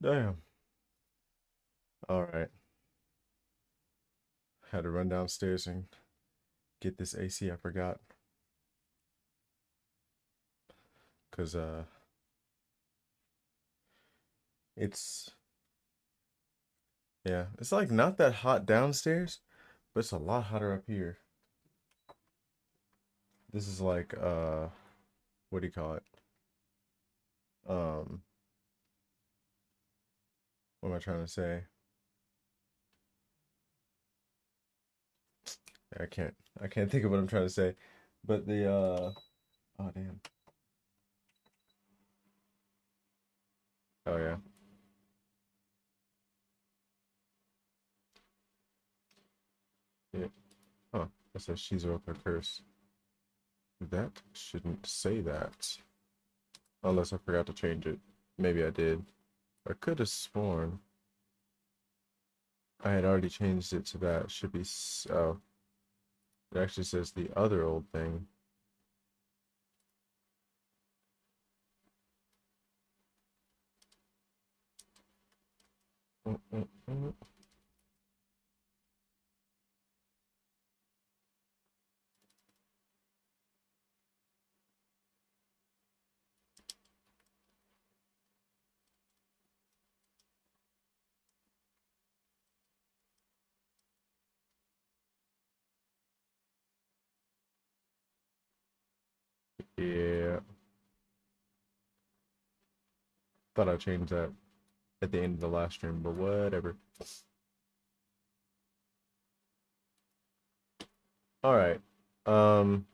Damn. All right. Had to run downstairs and get this AC. I forgot. Cause it's yeah, it's like not that hot downstairs, but it's a lot hotter up here. This is like what do you call it? Um, what am I trying to say? I can't think of what I'm trying to say. But the oh damn. Oh yeah. Yeah. Huh. That says she's with a curse. That shouldn't say that. Unless I forgot to change it. Maybe I did. I could have sworn I had already changed it to that. Should be oh. It actually says the other old thing. Mm, mm, mm. Yeah. Thought I changed that at the end of the last stream, but whatever. All right. Um,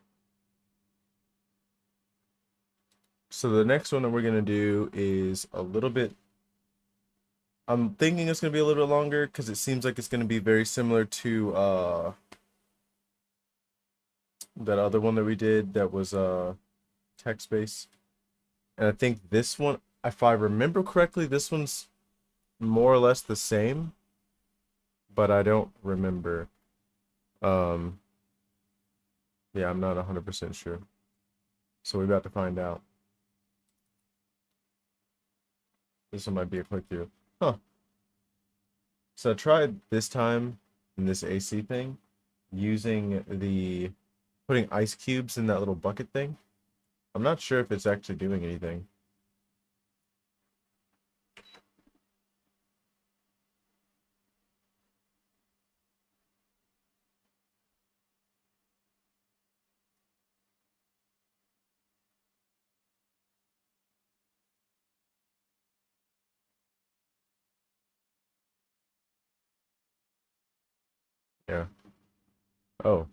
so the next one that we're gonna do is a little bit. I'm thinking it's gonna be a little bit longer because it seems like it's gonna be very similar to that other one that we did that was text based. And I think this one, if I remember correctly, this one's more or less the same, but I don't remember. Um, yeah, I'm not 100% sure. So we're about to find out. This one might be a click through. Huh. So I tried this time in this AC thing using the putting ice cubes in that little bucket thing. I'm not sure if it's actually doing anything. Yeah. Oh.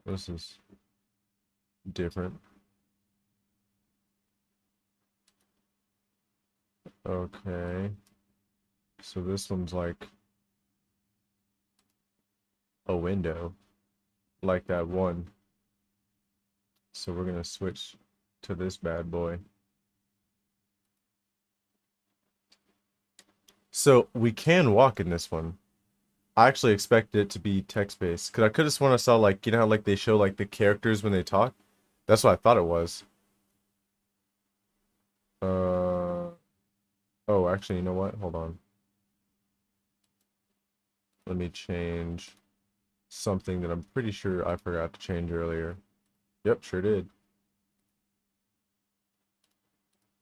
This is different. Okay. So this one's like a window, like that one. So we're gonna switch to this bad boy. So we can walk in this one. I actually expected it to be text-based, because I could have sworn I saw, like, you know how, like, they show, like, the characters when they talk? That's what I thought it was. Oh, actually, you know what? Hold on. Let me change something that I'm pretty sure I forgot to change earlier. Yep, sure did.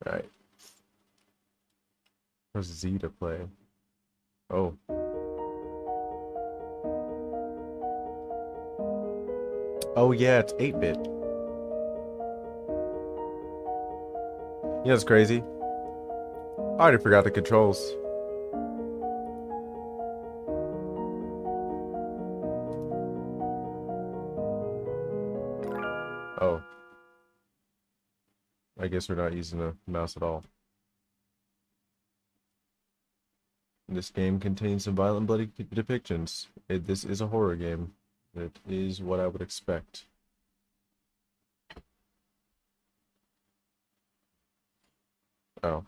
Alright. Press Z to play. Oh. Oh, yeah, it's 8-bit. You know, it's crazy. I already forgot the controls. Oh. I guess we're not using the mouse at all. This game contains some violent, bloody depictions. This is a horror game. It is what I would expect. Oh.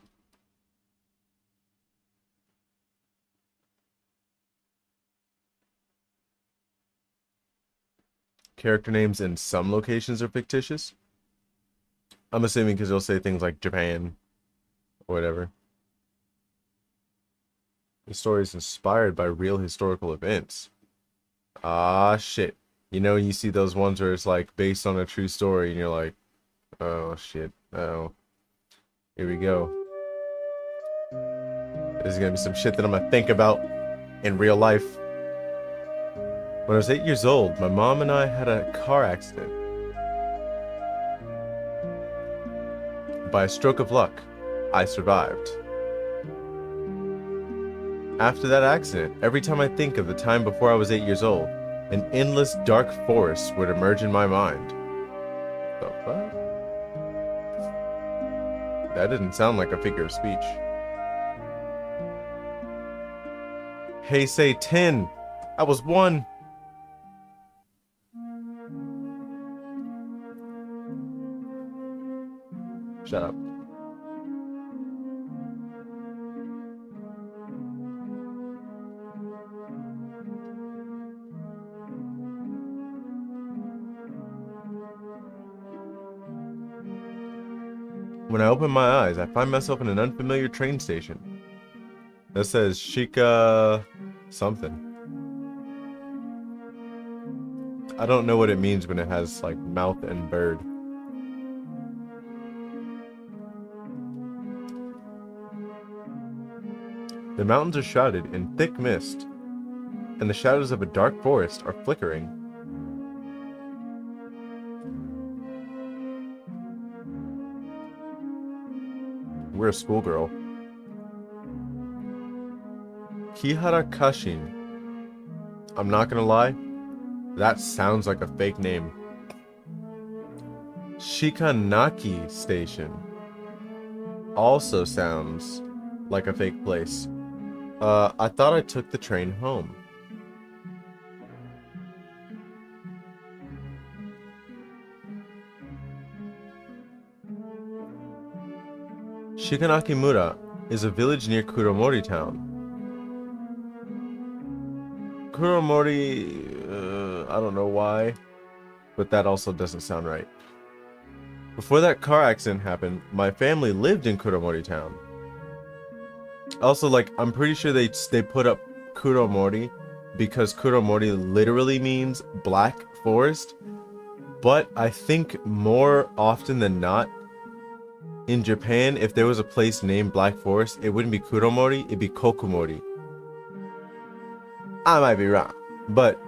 Character names in some locations are fictitious. I'm assuming because they'll say things like Japan or whatever. The story is inspired by real historical events. Ah, shit. You know, you see those ones where it's like based on a true story, and you're like, oh, shit. Oh. Here we go. This is gonna be some shit that I'm gonna think about in real life. When I was 8 years old, my mom and I had a car accident. By a stroke of luck, I survived. After that accident, every time I think of the time before I was 8 years old, an endless dark forest would emerge in my mind. The fuck? That didn't sound like a figure of speech. Hey, say 10. I was 1. Shut up. When I open my eyes, I find myself in an unfamiliar train station. That says Shika something. I don't know what it means when it has like mouth and bird. The mountains are shrouded in thick mist, and the shadows of a dark forest are flickering. We're a schoolgirl. Kihara Kashin. I'm not gonna lie, that sounds like a fake name. Shikanaki Station. Also sounds like a fake place. I thought I took the train home. Shikanaki-mura is a village near Kuromori town. Kuromori, I don't know why, but that also doesn't sound right. Before that car accident happened, my family lived in Kuromori town. Also, like, I'm pretty sure they put up Kuromori because Kuromori literally means black forest, but I think more often than not, in Japan, if there was a place named Black Forest, it wouldn't be Kuromori, it'd be Kokomori. I might be wrong, but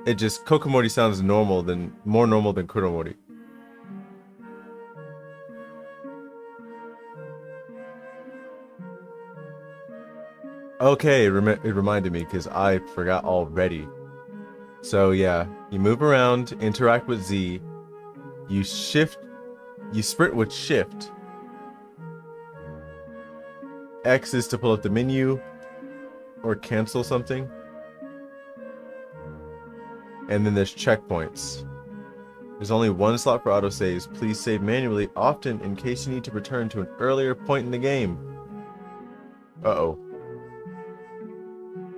it just Kokomori sounds more normal than Kuromori. Okay, it reminded me because I forgot already. So yeah, you move around, interact with Z, you shift, you sprint with shift. X is to pull up the menu or cancel something. And then there's checkpoints. There's only one slot for autosaves. Please save manually, often in case you need to return to an earlier point in the game. Uh-oh.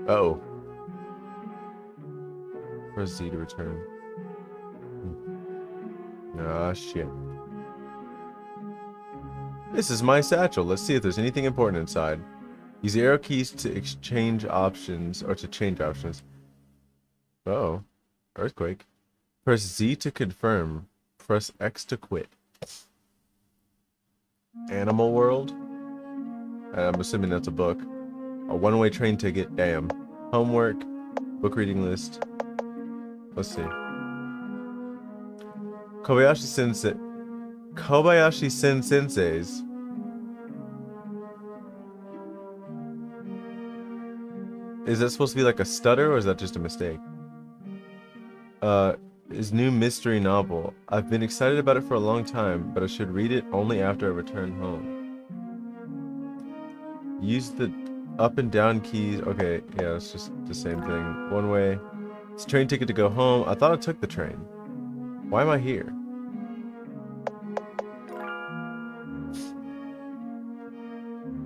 Uh-oh. Press Z to return. Ah, shit. This is my satchel. Let's see if there's anything important inside. Use the arrow keys to exchange options, or to change options. Uh-oh. Earthquake. Press Z to confirm. Press X to quit. Animal World? I'm assuming that's a book. A one-way train ticket. Damn. Homework. Book reading list. Let's see. Kobayashi Sensei. Kobayashi Sensei's. Is that supposed to be like a stutter, or is that just a mistake? His new mystery novel. I've been excited about it for a long time, but I should read it only after I return home. Use the up and down keys. Okay, yeah, it's just the same thing. One way. It's a train ticket to go home. I thought I took the train. Why am I here?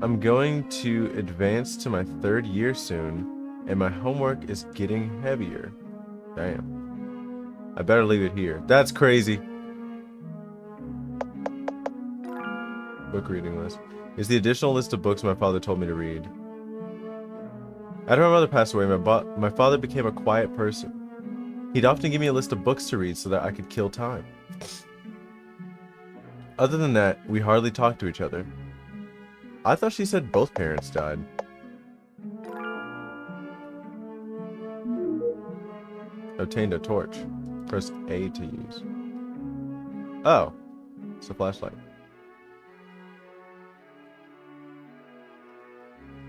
I'm going to advance to my 3rd year soon, and my homework is getting heavier. Damn. I better leave it here. That's crazy. Book reading list. Is the additional list of books my father told me to read. After my mother passed away, my father became a quiet person. He'd often give me a list of books to read so that I could kill time. Other than that, we hardly talked to each other. I thought she said both parents died. Obtained a torch. Press A to use. Oh, it's a flashlight.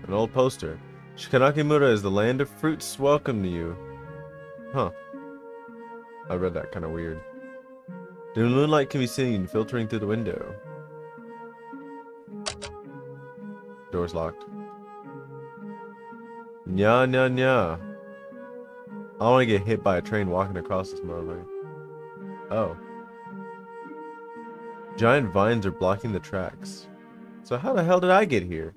An old poster. Shikanakimura is the land of fruits. Welcome to you. Huh. I read that kind of weird. The moonlight can be seen filtering through the window. Door's locked. Nya nya nya. I don't want to get hit by a train walking across this motherfucker. Oh. Giant vines are blocking the tracks. So how the hell did I get here?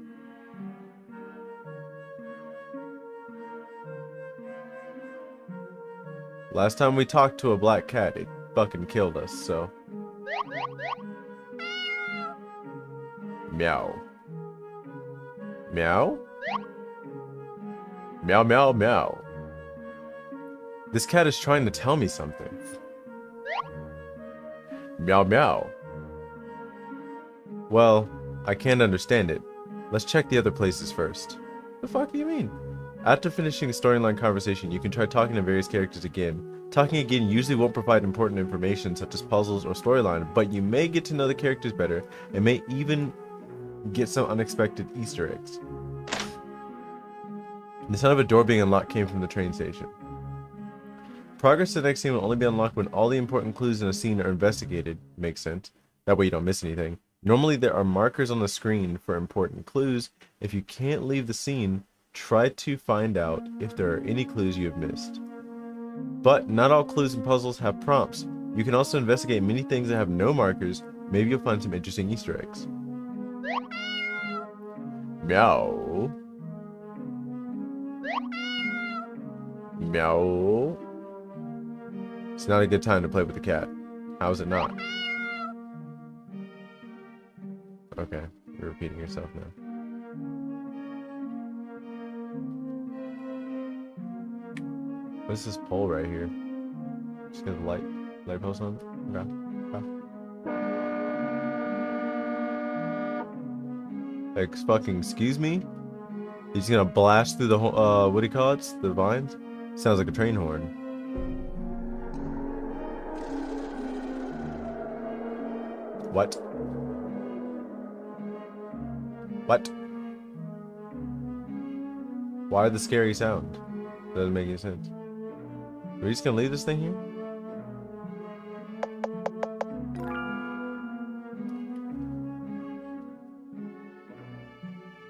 Last time we talked to a black cat, it fucking killed us, so. Meow. Meow? Meow, meow, meow. This cat is trying to tell me something. Meow, meow. Well, I can't understand it. Let's check the other places first. The fuck do you mean? After finishing the storyline conversation, you can try talking to various characters again. Talking again usually won't provide important information such as puzzles or storyline, but you may get to know the characters better and may even get some unexpected Easter eggs. The sound of a door being unlocked came from the train station. Progress to the next scene will only be unlocked when all the important clues in a scene are investigated. Makes sense. That way you don't miss anything. Normally there are markers on the screen for important clues. If you can't leave the scene, try to find out if there are any clues you have missed. But not all clues and puzzles have prompts. You can also investigate many things that have no markers. Maybe you'll find some interesting Easter eggs. Meow. Meow. It's not a good time to play with the cat. How is it not? Okay, you're repeating yourself now. What's this pole right here? Just get the light post on it? Okay. Like, fucking, excuse me? He's gonna blast through the, what do you call it? The vines? Sounds like a train horn. What? What? Why the scary sound? Doesn't make any sense. Are we just gonna leave this thing here?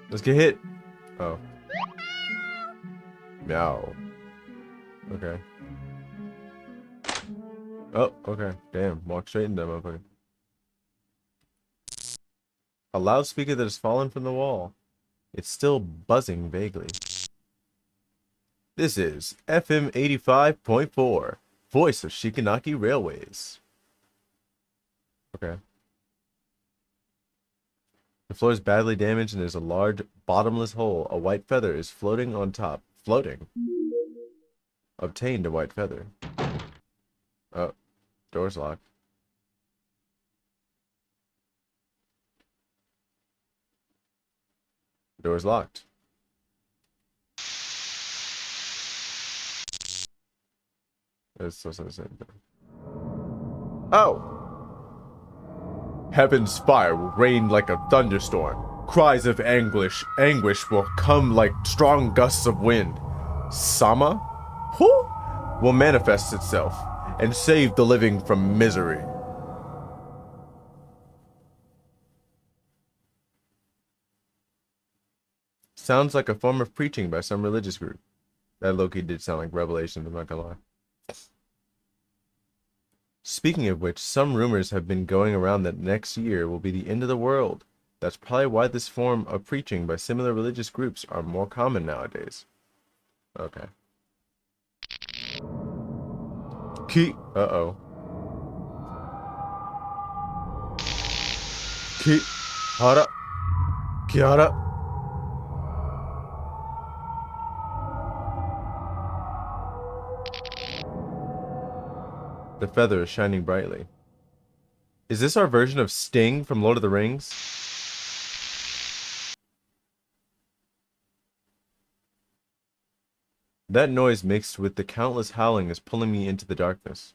Let's get hit. Oh. Meow. Okay. Oh, okay. Damn. Walk straight into that motherfucker. A loudspeaker that has fallen from the wall. It's still buzzing vaguely. This is FM 85.4, voice of Shikanaki Railways. Okay. The floor is badly damaged and there's a large bottomless hole. A white feather is floating on top. Floating. Obtained a white feather. Oh, door's locked. The door's locked. It's the same thing. Oh! Heaven's fire will rain like a thunderstorm. Cries of anguish will come like strong gusts of wind. Sama? Who? Will manifest itself and save the living from misery. Sounds like a form of preaching by some religious group. That low-key did sound like Revelation, I'm not gonna lie. Speaking of which, some rumors have been going around that next year will be the end of the world. That's probably why this form of preaching by similar religious groups are more common nowadays. Okay. Uh-oh. Hara. Kiara. The feather is shining brightly. Is this our version of Sting from Lord of the Rings? That noise mixed with the countless howling is pulling me into the darkness.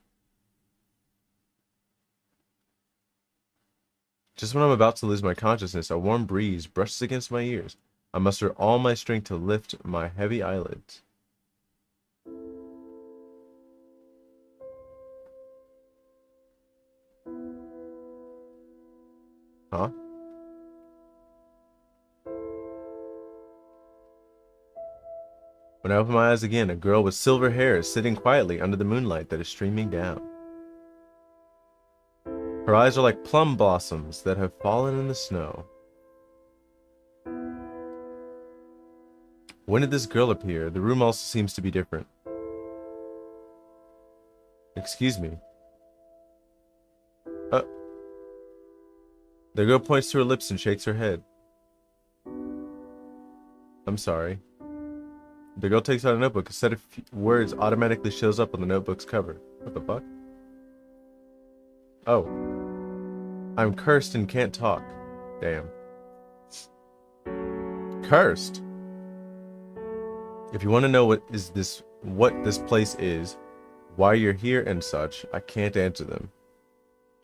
Just when I'm about to lose my consciousness, a warm breeze brushes against my ears. I muster all my strength to lift my heavy eyelids. Huh? When I open my eyes again, a girl with silver hair is sitting quietly under the moonlight that is streaming down. Her eyes are like plum blossoms that have fallen in the snow. When did this girl appear? The room also seems to be different. Excuse me. The girl points to her lips and shakes her head. I'm sorry. The girl takes out a notebook. A set of words automatically shows up on the notebook's cover. What the fuck? Oh. I'm cursed and can't talk. Damn. Cursed? If you want to know what this place is, why you're here and such, I can't answer them.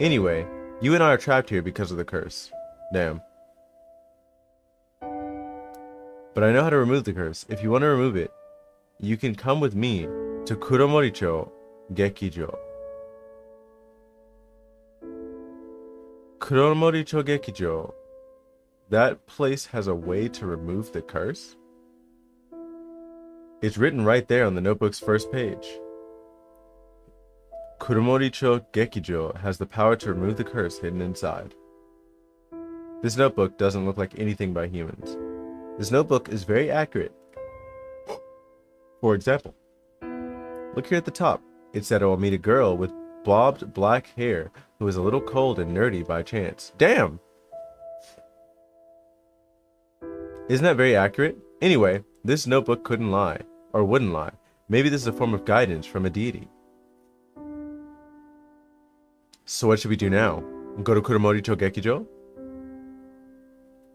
Anyway, you and I are trapped here because of the curse. Damn. But I know how to remove the curse. If you want to remove it, you can come with me to Kuromoricho Gekijo. Kuromoricho Gekijo. That place has a way to remove the curse? It's written right there on the notebook's first page. Kuromoricho Gekijo has the power to remove the curse hidden inside. This notebook doesn't look like anything by humans. This notebook is very accurate. For example, look here at the top. It said I will meet a girl with bobbed black hair who is a little cold and nerdy by chance. Damn! Isn't that very accurate? Anyway, this notebook couldn't lie. Or wouldn't lie. Maybe this is a form of guidance from a deity. So what should we do now? Go to Kuromoricho Gekijo?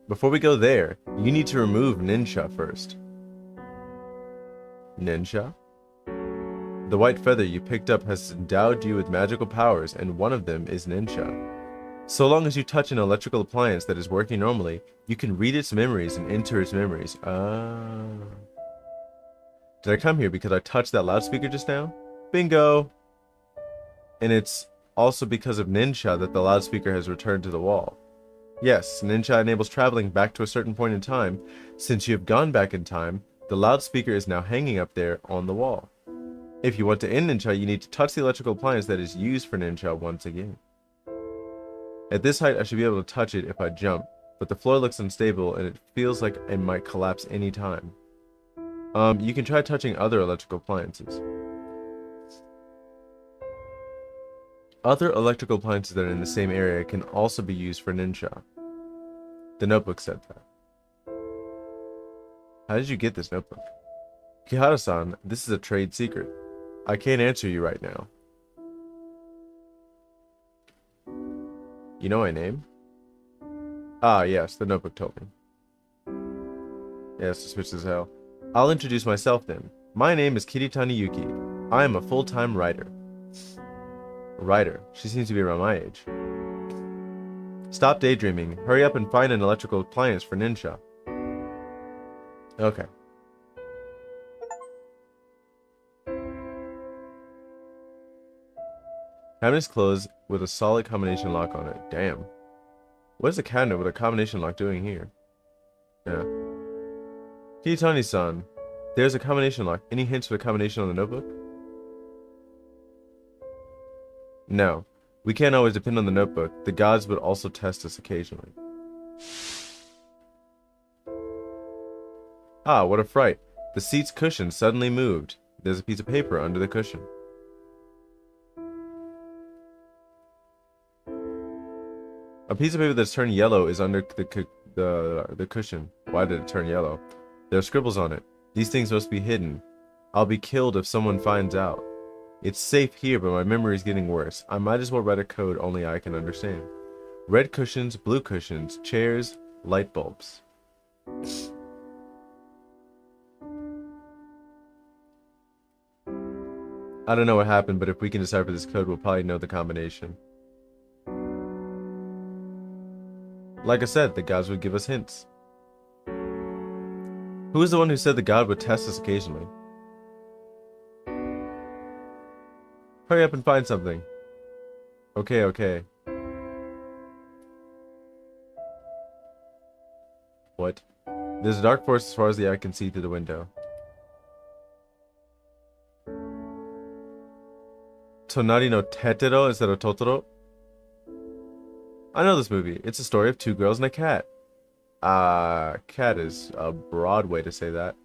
Before we go there, you need to remove Ninsha first. Ninsha? The white feather you picked up has endowed you with magical powers, and one of them is Ninsha. So long as you touch an electrical appliance that is working normally, you can read its memories and enter its memories. Did I come here because I touched that loudspeaker just now? Bingo! And it's also because of Ninja that the loudspeaker has returned to the wall. Yes, Ninja enables traveling back to a certain point in time. Since you have gone back in time, the loudspeaker is now hanging up there on the wall. If you want to end Ninja, you need to touch the electrical appliance that is used for Ninja once again. At this height, I should be able to touch it if I jump, but the floor looks unstable and it feels like it might collapse any time. You can try touching other electrical appliances. Other electrical appliances that are in the same area can also be used for Ninja. The notebook said that. How did you get this notebook? Kihara-san, this is a trade secret. I can't answer you right now. You know my name? Ah, yes, the notebook told me. Yeah, suspicious as hell. I'll introduce myself then. My name is Kiritani Yuki. I am a full-time writer. Writer. She seems to be around my age. Stop daydreaming. Hurry up and find an electrical appliance for Ninja. Okay. Cabinet is closed with a solid combination lock on it. Damn. What is a cabinet with a combination lock doing here? Yeah. Kiritani-san, there's a combination lock. Any hints for the combination on the notebook? No. We can't always depend on the notebook. The gods would also test us occasionally. Ah, what a fright. The seat's cushion suddenly moved. There's a piece of paper under the cushion. A piece of paper that's turned yellow is under the cushion. Why did it turn yellow? There are scribbles on it. These things must be hidden. I'll be killed if someone finds out. It's safe here, but my memory is getting worse. I might as well write a code only I can understand. Red cushions, blue cushions, chairs, light bulbs. I don't know what happened, but if we can decipher this code, we'll probably know the combination. Like I said, the gods would give us hints. Who is the one who said the god would test us occasionally? Hurry up and find something. Okay, okay. What? There's a dark forest as far as the eye can see through the window. Tonari no Tetero instead of Totoro? I know this movie. It's a story of two girls and a cat. Cat is a broad way to say that.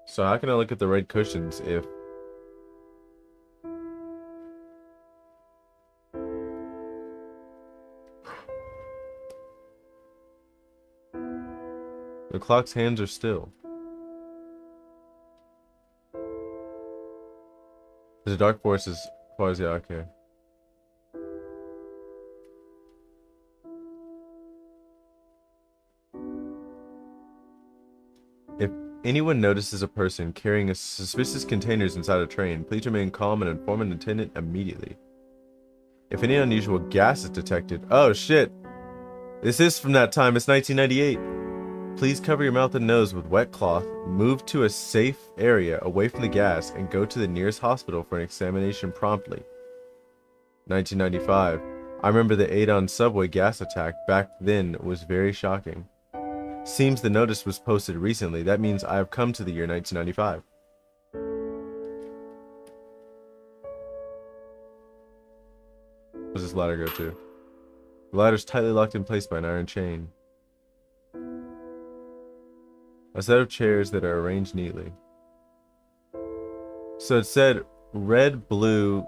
So how can I look at the red cushions if... The clock's hands are still. There's a dark forest as far as the eye can. If anyone notices a person carrying a suspicious containers inside a train, please remain calm and inform an attendant immediately. If any unusual gas is detected... Oh shit! This is from that time, it's 1998. Please cover your mouth and nose with wet cloth, move to a safe area away from the gas, and go to the nearest hospital for an examination promptly. 1995. I remember the Adon subway gas attack back then was very shocking. Seems the notice was posted recently. That means I have come to the year 1995. Where does this ladder go to? The ladder's tightly locked in place by an iron chain. A set of chairs that are arranged neatly. So it said red, blue,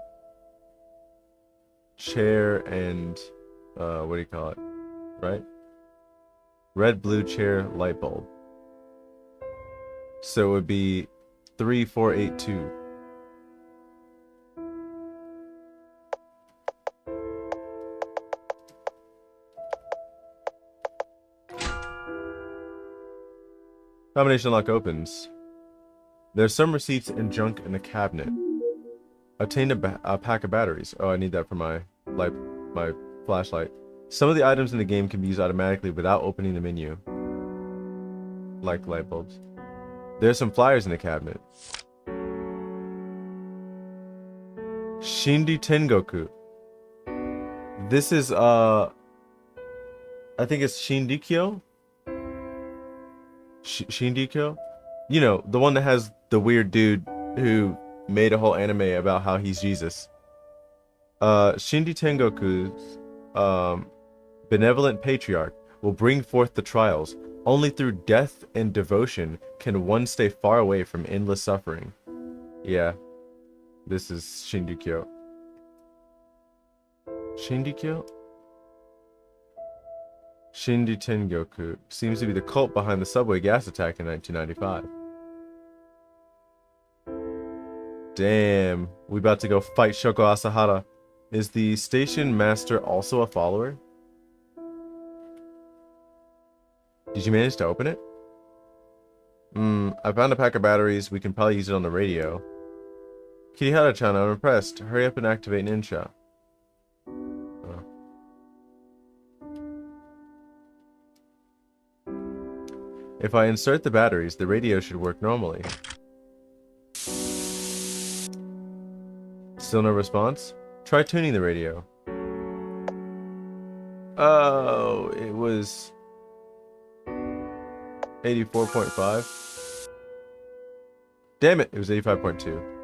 chair, and what do you call it? Right? Red, blue, chair, light bulb. So it would be 3482. Combination lock opens. There's some receipts and junk in the cabinet. Obtained a pack of batteries. Oh, I need that for my flashlight. Some of the items in the game can be used automatically without opening the menu. Like light bulbs. There's some flyers in the cabinet. Shindy Tengoku. This is, I think it's Shindikyo? Shindikyo? You know, the one that has the weird dude who made a whole anime about how he's Jesus. Shindy Tengoku's, benevolent patriarch will bring forth the trials. Only through death and devotion can one stay far away from endless suffering. Yeah. This is Shindikyo. Shindikyo? Shindy Tengoku seems to be the cult behind the subway gas attack in 1995. Damn, we about to go fight Shoko Asahara. Is the station master also a follower? Did you manage to open it? I found a pack of batteries. We can probably use it on the radio. Kirihara-chan, I'm impressed. Hurry up and activate Ninja. Oh. If I insert the batteries, the radio should work normally. Still no response? Try tuning the radio. Oh, it was 84.5. Damn it, it was 85.2.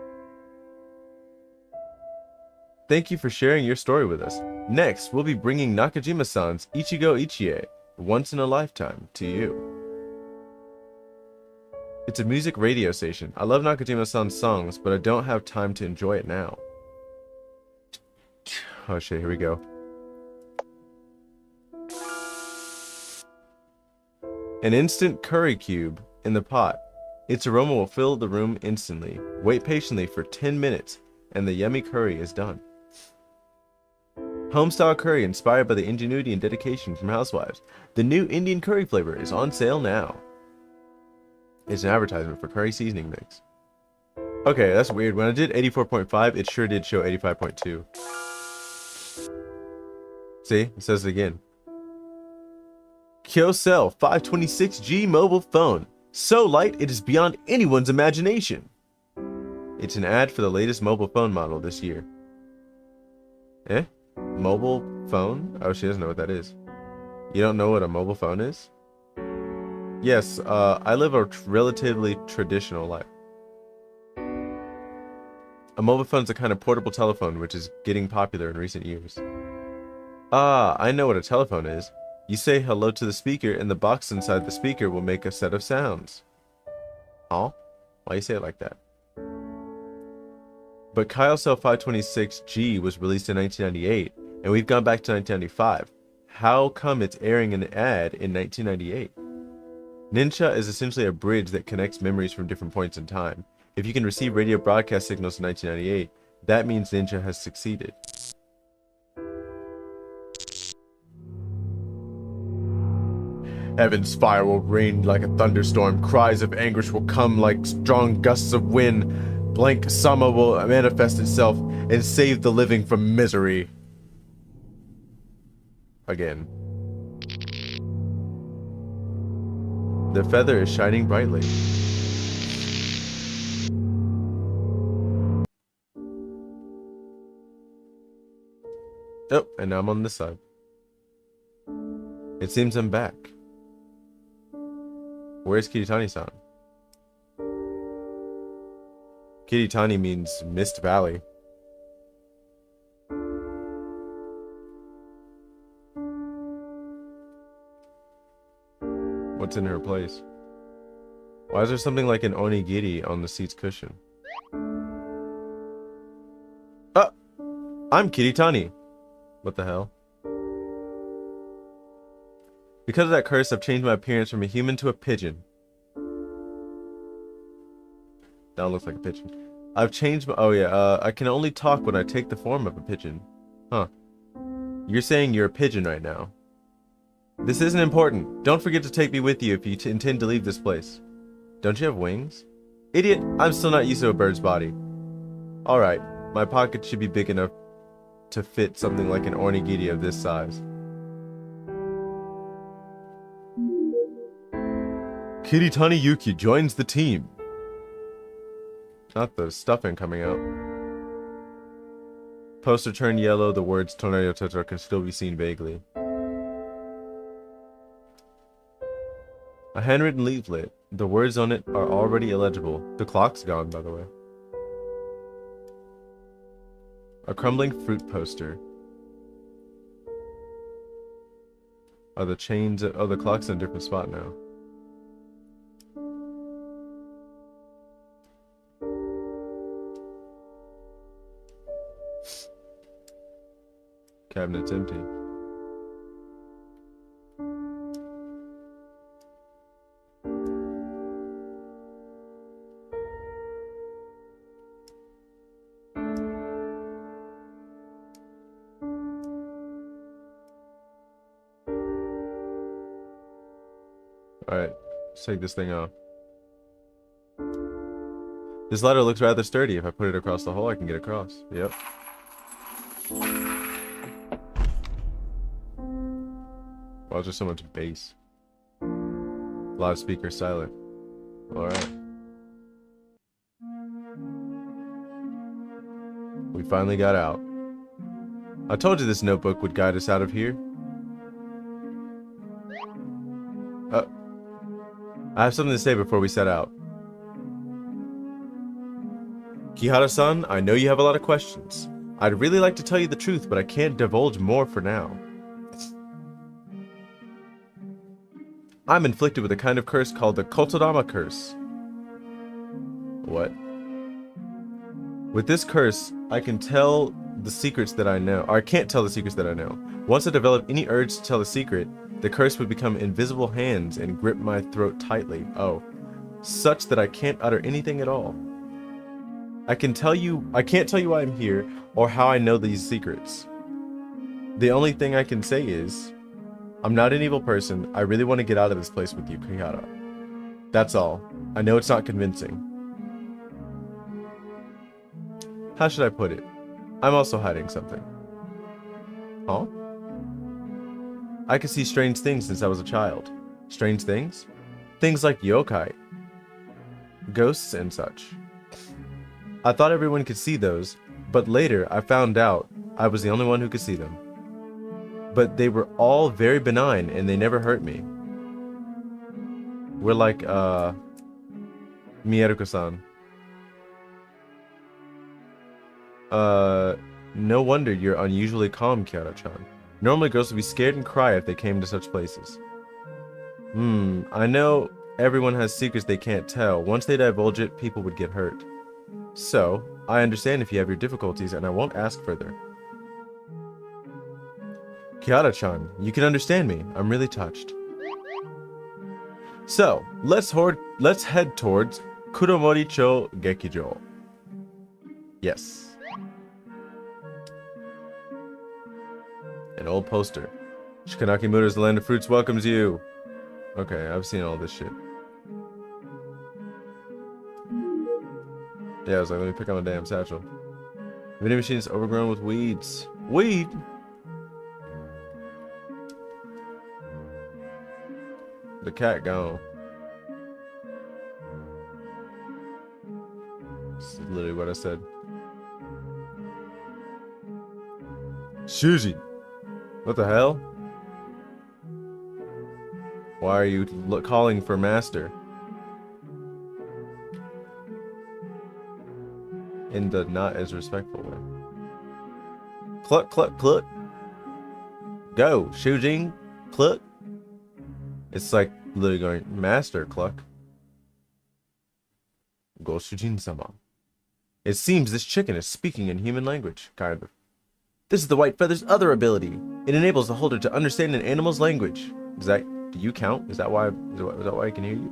Thank you for sharing your story with us. Next, we'll be bringing Nakajima-san's Ichigo Ichie, Once in a Lifetime, to you. It's a music radio station. I love Nakajima-san's songs, but I don't have time to enjoy it now. Oh shit, here we go. An instant curry cube in the pot. Its aroma will fill the room instantly. Wait patiently for 10 minutes, and the yummy curry is done. Home-style curry inspired by the ingenuity and dedication from housewives. The new Indian curry flavor is on sale now. It's an advertisement for curry seasoning mix. Okay, that's weird. When I did 84.5, it sure did show 85.2. See? It says it again. Kyocell 526G mobile phone. So light, it is beyond anyone's imagination. It's an ad for the latest mobile phone model this year. Eh? Mobile phone? Oh, she doesn't know what that is. You don't know what a mobile phone is? Yes, I live a relatively traditional life. A mobile phone is a kind of portable telephone which is getting popular in recent years. Ah, I know what a telephone is. You say hello to the speaker and the box inside the speaker will make a set of sounds. Oh? Why you say it like that? But Kyocell 526G was released in 1998, and we've gone back to 1995. How come it's airing an ad in 1998? Ninja is essentially a bridge that connects memories from different points in time. If you can receive radio broadcast signals in 1998, that means Ninja has succeeded. Heaven's fire will rain like a thunderstorm. Cries of anguish will come like strong gusts of wind. Blank Sama will manifest itself and save the living from misery. Again. The feather is shining brightly. Oh, and now I'm on this side. It seems I'm back. Where's Kiritani-san? Kiritani means Mist Valley. What's in her place? Why is there something like an onigiri on the seat's cushion? Ah! I'm Kiritani! What the hell? Because of that curse, I've changed my appearance from a human to a pigeon. That looks like a pigeon. I've changed my... Oh yeah, I can only talk when I take the form of a pigeon. Huh. You're saying you're a pigeon right now. This isn't important. Don't forget to take me with you if you intend to leave this place. Don't you have wings? Idiot, I'm still not used to a bird's body. Alright, my pocket should be big enough to fit something like an onigiri of this size. Kiritani Yuki joins the team. Not the stuffing coming out. Poster turned yellow. The words Tornado Tetra can still be seen vaguely. A handwritten leaflet. The words on it are already illegible. The clock's gone, by the way. A crumbling fruit poster. Oh, the chains. Oh, the clock's in a different spot now. Cabinet's empty. Alright, let's take this thing off. This ladder looks rather sturdy. If I put it across the hole, I can get across. Yep. Wow, just so much bass. Loudspeaker silent. Alright. We finally got out. I told you this notebook would guide us out of here. I have something to say before we set out. Kihara-san, I know you have a lot of questions. I'd really like to tell you the truth, but I can't divulge more for now. I'm inflicted with a kind of curse called the Kotodama curse. What? With this curse, I can tell the secrets that I know. Or I can't tell the secrets that I know. Once I develop any urge to tell a secret, the curse would become invisible hands and grip my throat tightly. Oh. Such that I can't utter anything at all. I can't tell you why I'm here or how I know these secrets. The only thing I can say is, I'm not an evil person. I really want to get out of this place with you, Kihara. That's all. I know it's not convincing. How should I put it? I'm also hiding something. Huh? I can see strange things since I was a child. Strange things? Things like yokai, ghosts and such. I thought everyone could see those, but later I found out I was the only one who could see them. But they were all very benign and they never hurt me. We're like, Mieruko-san. No wonder you're unusually calm, Kiara-chan. Normally girls would be scared and cry if they came to such places. I know everyone has secrets they can't tell. Once they divulge it, people would get hurt. So, I understand if you have your difficulties and I won't ask further. Kiara-chan, you can understand me. I'm really touched. So, let's head towards Kuromori-cho Gekijo. Yes. An old poster. Shikanaki Mura's the land of fruits welcomes you. Okay, I've seen all this shit. Yeah, I was like, let me pick on a damn satchel. Vending machine is overgrown with weeds. Weed? The cat gone. This is literally what I said. Shuji! What the hell? Why are you calling for master? In the not as respectful way. Cluck, cluck, cluck. Go, Shujin, cluck. It's like literally going, Master, cluck. Go, Shujin-sama. It seems this chicken is speaking in human language, kind of. This is the White Feather's other ability. It enables the holder to understand an animal's language. Do you count? Is that why I can hear you?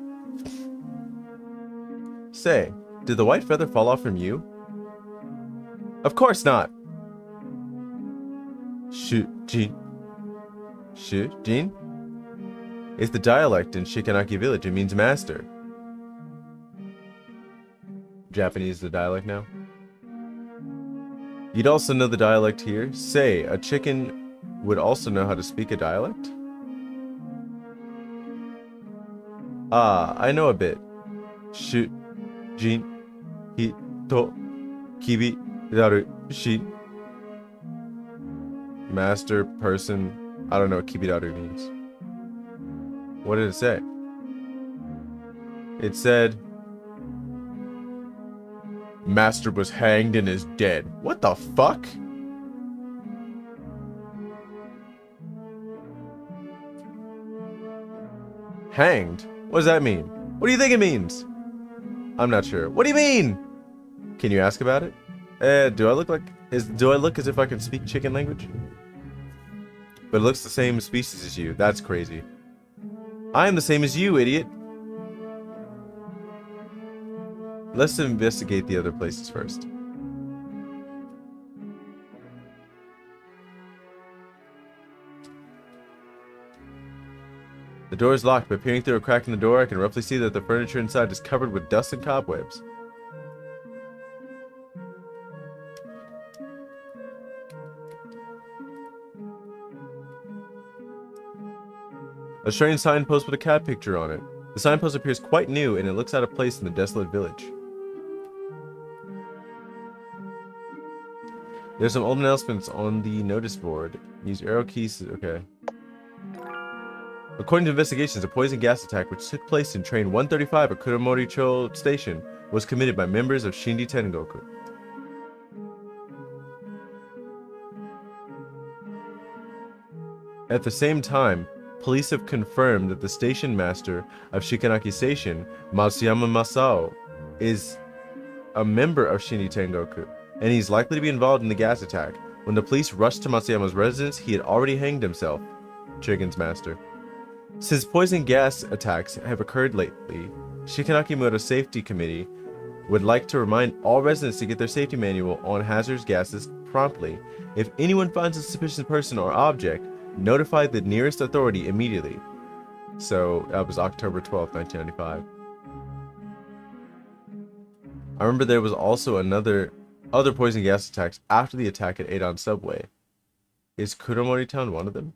Say, did the White Feather fall off from you? Of course not. Shujin. Shujin? It's the dialect in Shikanaki Village. It means master. Japanese is the dialect now? You'd also know the dialect here. Say, a chicken would also know how to speak a dialect? Ah, I know a bit. Shu, Jin, Hi, To, Kibi, Daru, Shin. Master, person. I don't know what Kibidaru means. What did it say? It said, Master was hanged and is dead. What the fuck? Hanged? What does that mean? What do you think it means? I'm not sure. What do you mean? Can you ask about it? Do I look as if I can speak chicken language? But it looks the same species as you. That's crazy. I am the same as you, idiot. Let's investigate the other places first. The door is locked, but peering through a crack in the door, I can roughly see that the furniture inside is covered with dust and cobwebs. A strange signpost with a cat picture on it. The signpost appears quite new, and it looks out of place in the desolate village. There's some old announcements on the notice board. Use arrow keys. Okay. According to investigations, a poison gas attack which took place in train 135 at Kuromoricho Station was committed by members of Shinri Tengoku. At the same time, police have confirmed that the station master of Shikanaki Station, Matsuyama Masao, is a member of Shinri Tengoku, and he's likely to be involved in the gas attack. When the police rushed to Matsuyama's residence, he had already hanged himself. Chigen's master. Since poison gas attacks have occurred lately, Shikanaki Mura's safety committee would like to remind all residents to get their safety manual on hazardous gases promptly. If anyone finds a suspicious person or object, notify the nearest authority immediately. So that was October 12th, 1995. I remember there was also other poison gas attacks after the attack at Eidon Subway. Is Kuromori Town one of them?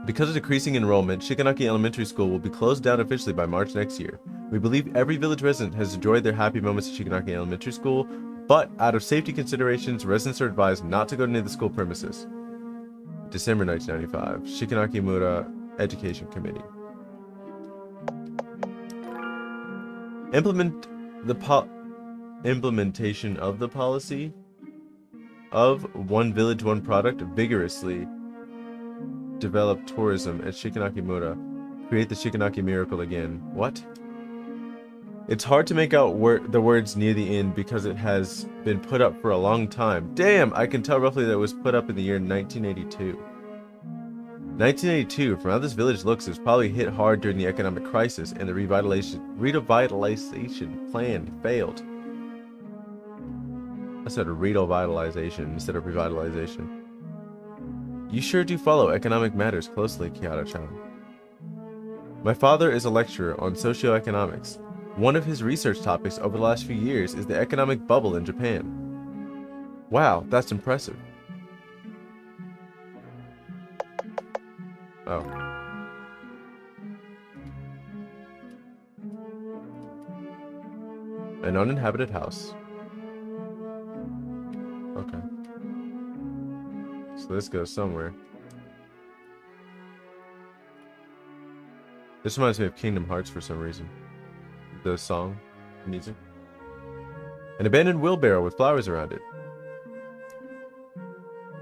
Because of decreasing enrollment, Shikanaki Elementary School will be closed down officially by March next year. We believe every village resident has enjoyed their happy moments at Shikanaki Elementary School, but out of safety considerations, residents are advised not to go near the school premises. December 1995, Shikanaki Mura Education Committee. Implementation of the policy of one village, one product vigorously develop tourism at Shikanaki Mura. Create the Shikanaki miracle again. What? It's hard to make out the words near the end because it has been put up for a long time. Damn, I can tell roughly that it was put up in the year 1982. 1982, from how this village looks, it was probably hit hard during the economic crisis and the revitalization plan failed. I said revitalization instead of revitalization. You sure do follow economic matters closely, Kihara-chan. My father is a lecturer on socioeconomics. One of his research topics over the last few years is the economic bubble in Japan. Wow, that's impressive. Oh. An uninhabited house. Okay. So this goes somewhere. This reminds me of Kingdom Hearts for some reason. The song, the music. An abandoned wheelbarrow with flowers around it.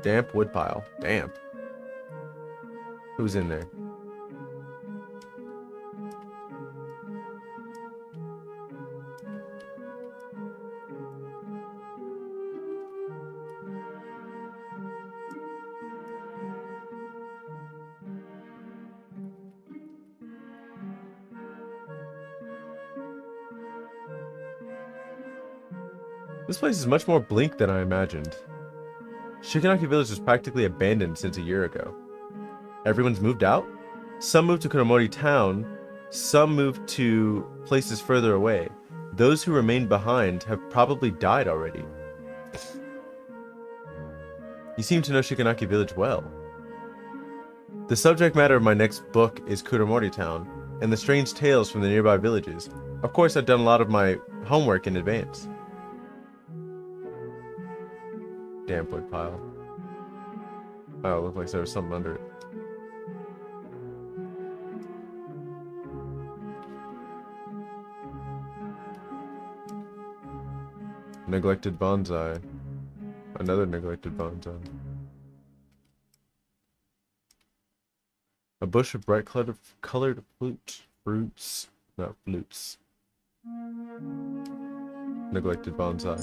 Damp woodpile. Damp. Who's in there? This place is much more bleak than I imagined. Shikanaki Village was practically abandoned since a year ago. Everyone's moved out? Some moved to Kuromori Town, some moved to places further away. Those who remained behind have probably died already. You seem to know Shikanaki Village well. The subject matter of my next book is Kuramori Town, and the strange tales from the nearby villages. Of course, I've done a lot of my homework in advance. Damn wood pile. Oh, it looked like there was something under it. Neglected bonsai. Another neglected bonsai. A bush of bright colored fruits. Not flutes. Neglected bonsai.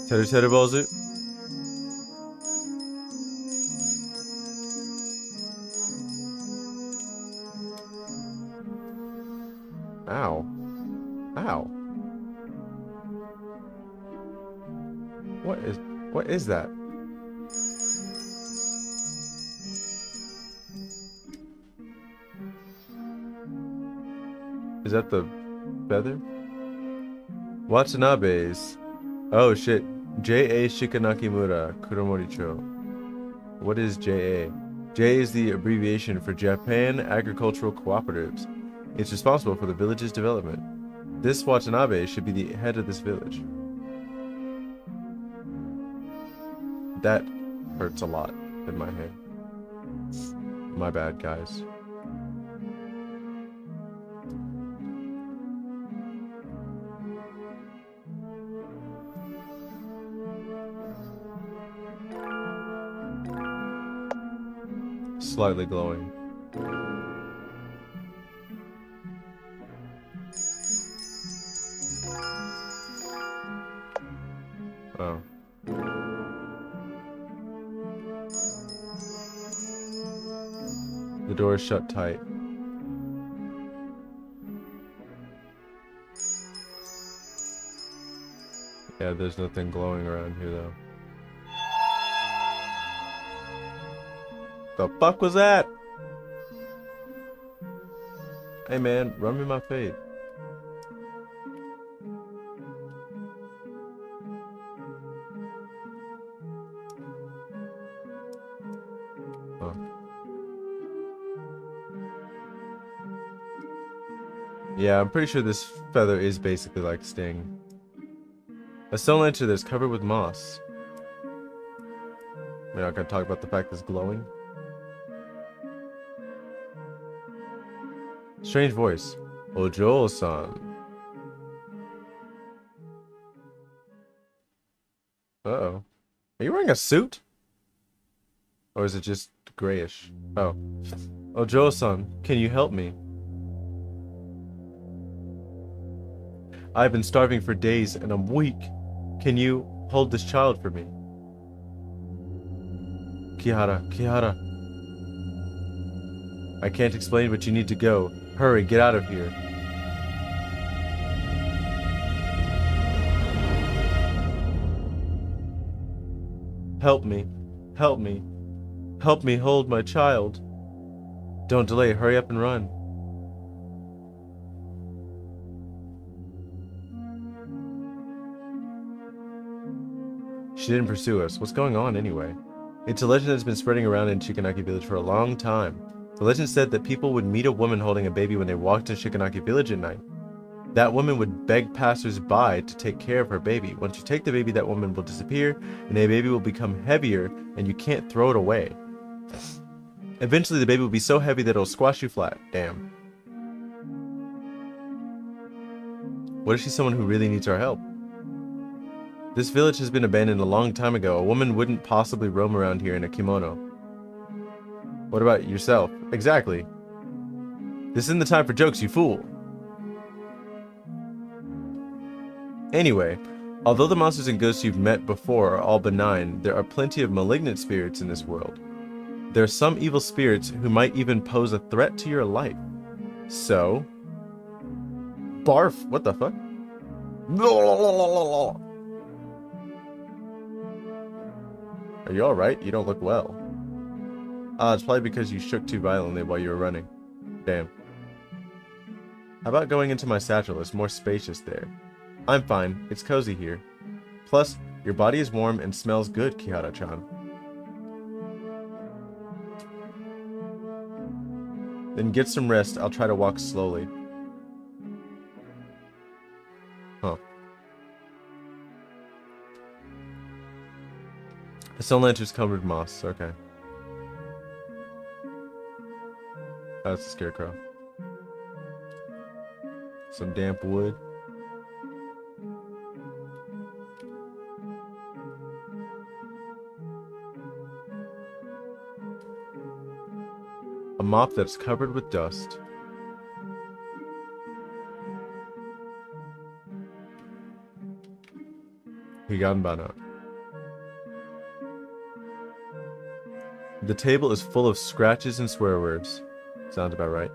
Teru teru bozu. Ow. Ow. What is that? Is that the feather? Watanabe's. Oh shit. J.A. Shikanakimura, Kuramori-cho. What is J.A.? J is the abbreviation for Japan Agricultural Cooperatives. It's responsible for the village's development. This Watanabe should be the head of this village. That hurts a lot in my head. My bad, guys. Slightly glowing. Oh. The door is shut tight. Yeah, there's nothing glowing around here though. The fuck was that? Hey man, run me my fade. Oh. Yeah, I'm pretty sure this feather is basically like sting. A stone lantern that's covered with moss. We're not gonna talk about the fact that it's glowing. Strange voice. Ojo-san. Uh-oh. Are you wearing a suit? Or is it just grayish? Oh. Ojo-san, can you help me? I've been starving for days and I'm weak. Can you hold this child for me? Kihara. I can't explain, but you need to go. Hurry, get out of here. Help me. Help me. Help me hold my child. Don't delay, hurry up and run. She didn't pursue us. What's going on anyway? It's a legend that's been spreading around in Shikanaki village for a long time. The legend said that people would meet a woman holding a baby when they walked in Shikanaki village at night. That woman would beg passers-by to take care of her baby. Once you take the baby, that woman will disappear, and the baby will become heavier, and you can't throw it away. Eventually, the baby will be so heavy that it'll squash you flat. Damn. What if she's someone who really needs our help? This village has been abandoned a long time ago. A woman wouldn't possibly roam around here in a kimono. What about yourself? Exactly. This isn't the time for jokes, you fool. Anyway, although the monsters and ghosts you've met before are all benign, there are plenty of malignant spirits in this world. There are some evil spirits who might even pose a threat to your life. So... Barf! What the fuck? Are you alright? You don't look well. It's probably because you shook too violently while you were running. Damn. How about going into my satchel? It's more spacious there. I'm fine. It's cozy here. Plus, your body is warm and smells good, Kihara-chan. Then get some rest. I'll try to walk slowly. Huh. The stone lantern's covered with moss. Okay. That's a scarecrow. Some damp wood. A mop that's covered with dust. Higanbana. The table is full of scratches and swear words. Sounds about right.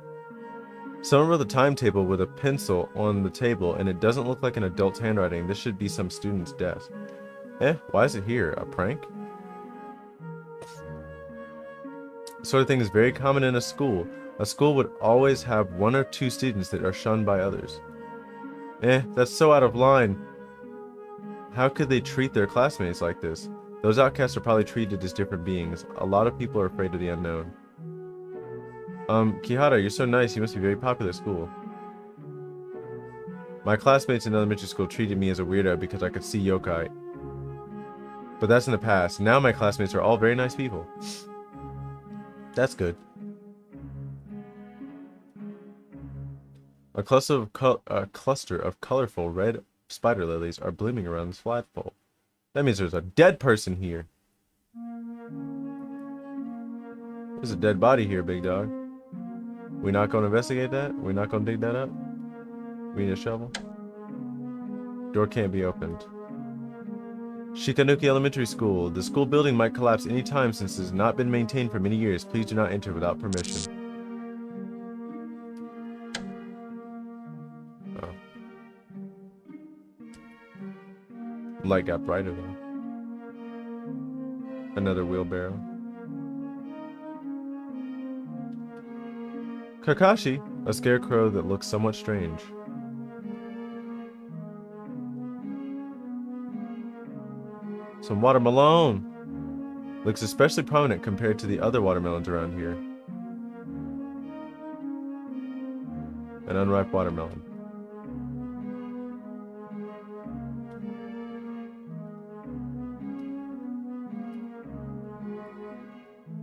Someone wrote the timetable with a pencil on the table, and it doesn't look like an adult's handwriting. This should be some student's desk. Why is it here? A prank? This sort of thing is very common in a school. A school would always have one or two students that are shunned by others. That's so out of line. How could they treat their classmates like this? Those outcasts are probably treated as different beings. A lot of people are afraid of the unknown. Kihara, you're so nice. You must be very popular at school. My classmates in elementary school treated me as a weirdo because I could see yokai. But that's in the past. Now my classmates are all very nice people. That's good. A cluster of colorful red spider lilies are blooming around this flagpole. That means there's a dead person here. There's a dead body here, big dog. We not gonna investigate that? We not gonna dig that up? We need a shovel? Door can't be opened. Shikanuki Elementary School. The school building might collapse any time since it has not been maintained for many years. Please do not enter without permission. Oh. Light got brighter though. Another wheelbarrow. Kakashi, a scarecrow that looks somewhat strange. Some watermelon. Looks especially prominent compared to the other watermelons around here. An unripe watermelon.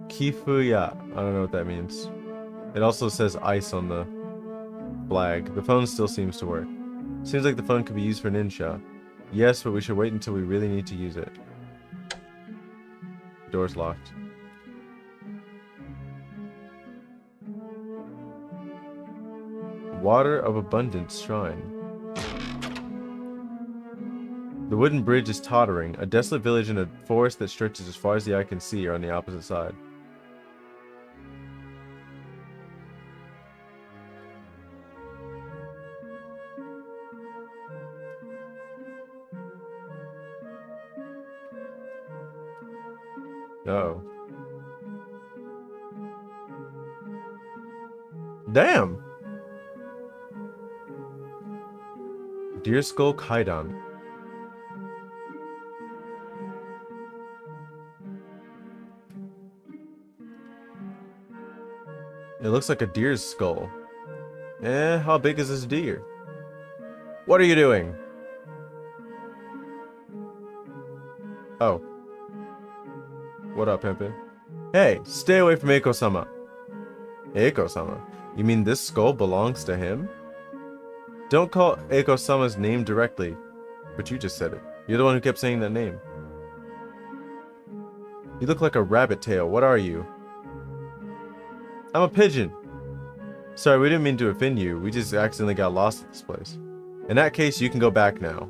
Kifuya. I don't know what that means. It also says ice on the flag. The phone still seems to work. Seems like the phone could be used for ninja. Yes, but we should wait until we really need to use it. Door's locked. Water of Abundance Shrine. The wooden bridge is tottering. A desolate village in a forest that stretches as far as the eye can see are on the opposite side. Uh-oh. Damn! Deer Skull Kaidan. It looks like a deer's skull. How big is this deer? What are you doing? Oh. What up, pimpin'? Hey, stay away from Eiko-sama. Eiko-sama? You mean this skull belongs to him? Don't call Eiko-sama's name directly. But you just said it. You're the one who kept saying that name. You look like a rabbit tail. What are you? I'm a pigeon. Sorry, we didn't mean to offend you. We just accidentally got lost at this place. In that case, you can go back now.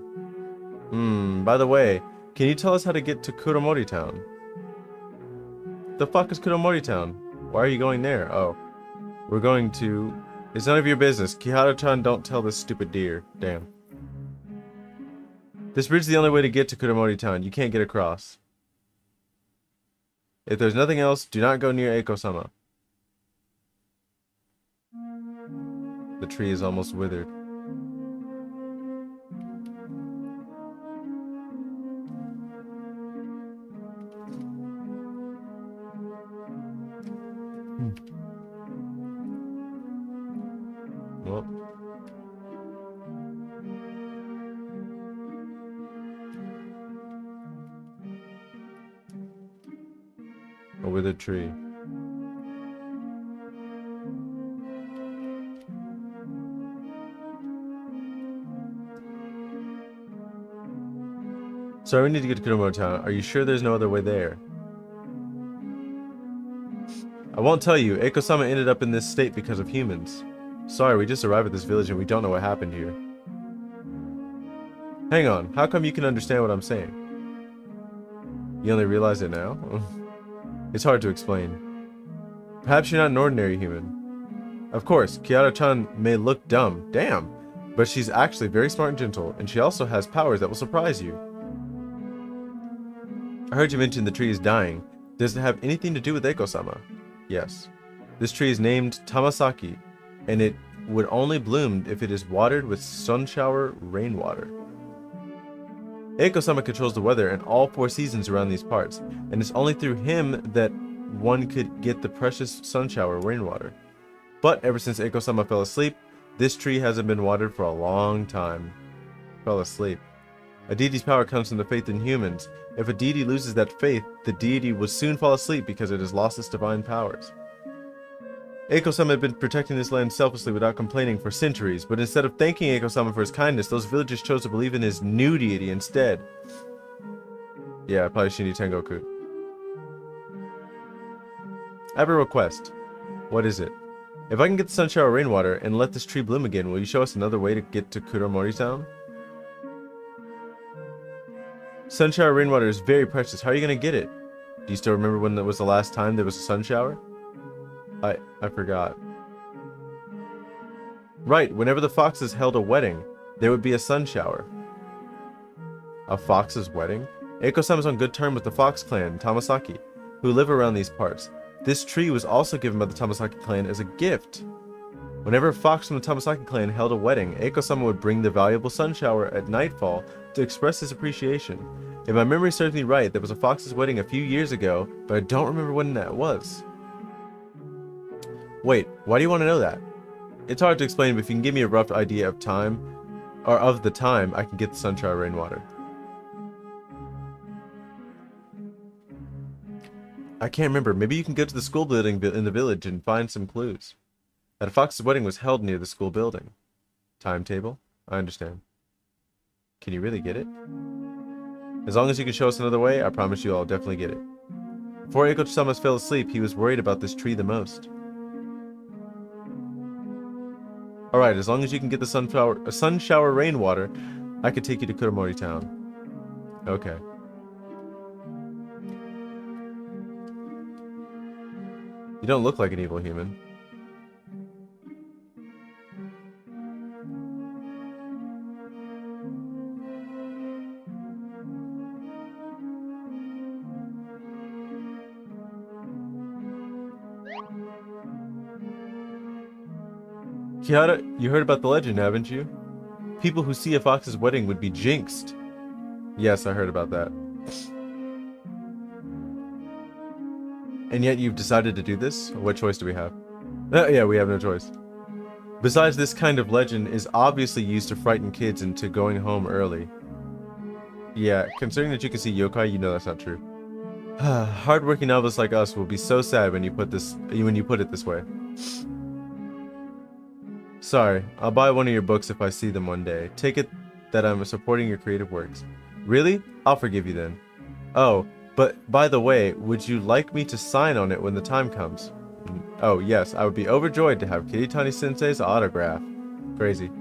By the way, can you tell us how to get to Kuromori Town? The fuck is Kuromori Town? Why are you going there? Oh. We're going to... It's none of your business. Kihara-chan, don't tell this stupid deer. Damn. This bridge is the only way to get to Kuromori Town. You can't get across. If there's nothing else, do not go near Eiko-sama. The tree is almost withered. A withered tree. Sorry, we need to get to Kuromoto Town. Are you sure there's no other way there? I won't tell you. Eiko-sama ended up in this state because of humans. Sorry, we just arrived at this village and we don't know what happened here. Hang on. How come you can understand what I'm saying? You only realize it now? It's hard to explain. Perhaps you're not an ordinary human. Of course, Kiara-chan may look dumb. Damn! But she's actually very smart and gentle, and she also has powers that will surprise you. I heard you mention the tree is dying. Does it have anything to do with Eiko-sama? Yes. This tree is named Tamasaki, and it would only bloom if it is watered with sun shower rainwater. Eiko-sama controls the weather and all 4 seasons around these parts, and it's only through him that one could get the precious sun shower rainwater. But ever since Eiko-sama fell asleep, this tree hasn't been watered for a long time. Fell asleep. A deity's power comes from the faith in humans. If a deity loses that faith, the deity will soon fall asleep because it has lost its divine powers. Eiko-sama had been protecting this land selflessly without complaining for centuries, but instead of thanking Eiko-sama for his kindness, those villagers chose to believe in his new deity instead. Yeah, probably Shinji Tengoku. I have a request. What is it? If I can get the sun shower rainwater and let this tree bloom again, will you show us another way to get to Kuromori Town? Sun shower rainwater is very precious. How are you going to get it? Do you still remember when that was the last time there was a sun shower? I forgot. Right, whenever the foxes held a wedding, there would be a sun shower. A fox's wedding? Eiko-sama's on good terms with the Fox clan, Tamasaki, who live around these parts. This tree was also given by the Tamasaki clan as a gift. Whenever a fox from the Tamasaki clan held a wedding, Eiko-sama would bring the valuable sun shower at nightfall to express his appreciation. If my memory serves me right, there was a fox's wedding a few years ago, but I don't remember when that was. Wait, why do you want to know that? It's hard to explain, but if you can give me a rough idea of time, or of the time, I can get the sun shower rainwater. I can't remember. Maybe you can go to the school building in the village and find some clues. That a fox's wedding was held near the school building. Timetable? I understand. Can you really get it? As long as you can show us another way, I promise you I'll definitely get it. Before Eiko-sama fell asleep, he was worried about this tree the most. Alright, as long as you can get the sun shower rainwater, I could take you to Kuromori Town. Okay. You don't look like an evil human. Kiara, you heard about the legend, haven't you? People who see a fox's wedding would be jinxed. Yes, I heard about that. And yet you've decided to do this? What choice do we have? Yeah, we have no choice. Besides, this kind of legend is obviously used to frighten kids into going home early. Yeah, considering that you can see yokai, you know that's not true. Hardworking novelists like us will be so sad when you put it this way. Sorry, I'll buy one of your books if I see them one day. Take it that I'm supporting your creative works. Really? I'll forgive you then. Oh, but by the way, would you like me to sign on it when the time comes? Oh yes, I would be overjoyed to have Kiritani Sensei's autograph. Crazy.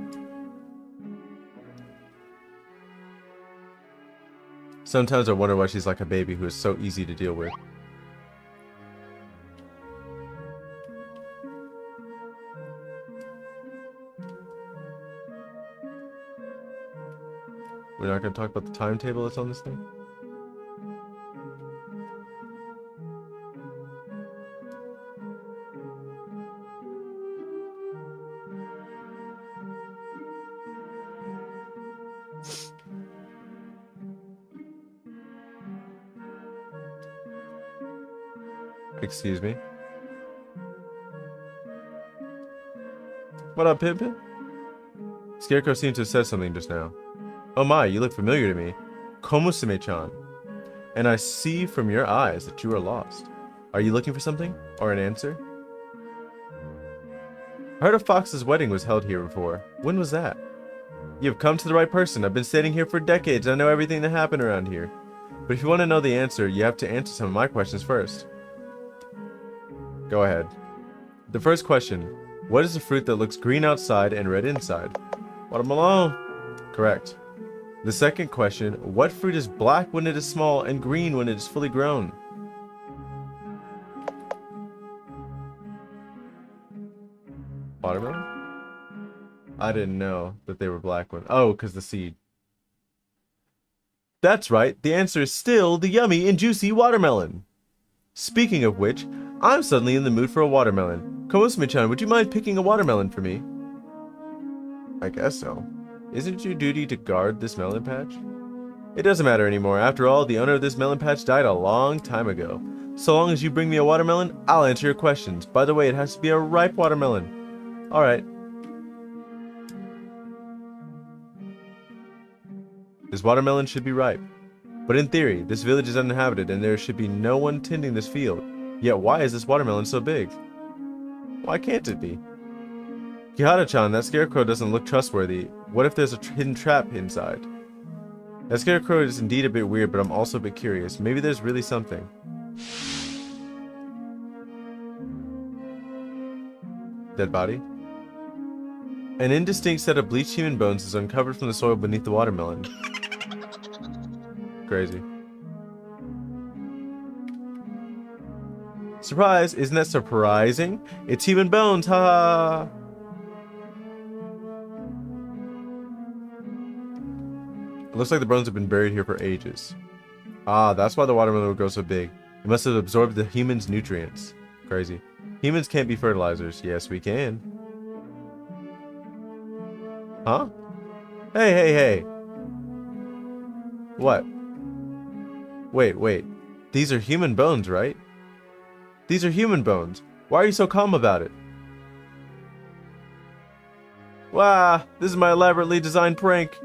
Sometimes I wonder why she's like a baby who is so easy to deal with. We're not going to talk about the timetable that's on this thing? Excuse me? What up, Pimpin? Scarecrow seemed to have said something just now. Oh my, you look familiar to me. Komusume-chan. And I see from your eyes that you are lost. Are you looking for something? Or an answer? I heard a fox's wedding was held here before. When was that? You've come to the right person. I've been standing here for decades. I know everything that happened around here. But if you want to know the answer, you have to answer some of my questions first. Go ahead. The first question. What is the fruit that looks green outside and red inside? Watermelon. Correct. The second question. What fruit is black when it is small and green when it is fully grown? Watermelon? I didn't know that they were black ones. Oh, because the seed. That's right. The answer is still the yummy and juicy watermelon. Speaking of which, I'm suddenly in the mood for a watermelon. Komusume-chan, would you mind picking a watermelon for me? I guess so. Isn't it your duty to guard this melon patch? It doesn't matter anymore. After all, the owner of this melon patch died a long time ago. So long as you bring me a watermelon, I'll answer your questions. By the way, it has to be a ripe watermelon. Alright. This watermelon should be ripe. But in theory, this village is uninhabited and there should be no one tending this field. Yet why is this watermelon so big? Why can't it be? Kihara-chan, that scarecrow doesn't look trustworthy. What if there's a hidden trap inside? That scarecrow is indeed a bit weird, but I'm also a bit curious. Maybe there's really something. Dead body? An indistinct set of bleached human bones is uncovered from the soil beneath the watermelon. Crazy. Surprise! Isn't that surprising? It's human bones, haha! It looks like the bones have been buried here for ages. Ah, that's why the watermelon would grow so big. It must have absorbed the human's nutrients. Crazy. Humans can't be fertilizers. Yes, we can. Huh? Hey, hey, hey! What? Wait. These are human bones, right? These are human bones. Why are you so calm about it? Wow, this is my elaborately designed prank.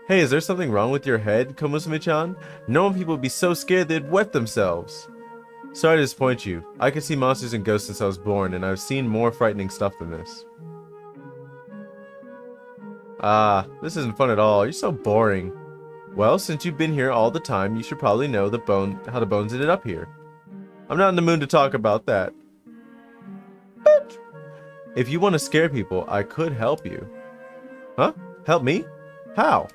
Hey, is there something wrong with your head, Komusume-chan? Normal people would be so scared they'd wet themselves. Sorry to disappoint you. I can see monsters and ghosts since I was born, and I've seen more frightening stuff than this. Ah, this isn't fun at all. You're so boring. Well, since you've been here all the time, you should probably know how the bones ended up here. I'm not in the mood to talk about that. But if you want to scare people, I could help you. Huh? Help me? How?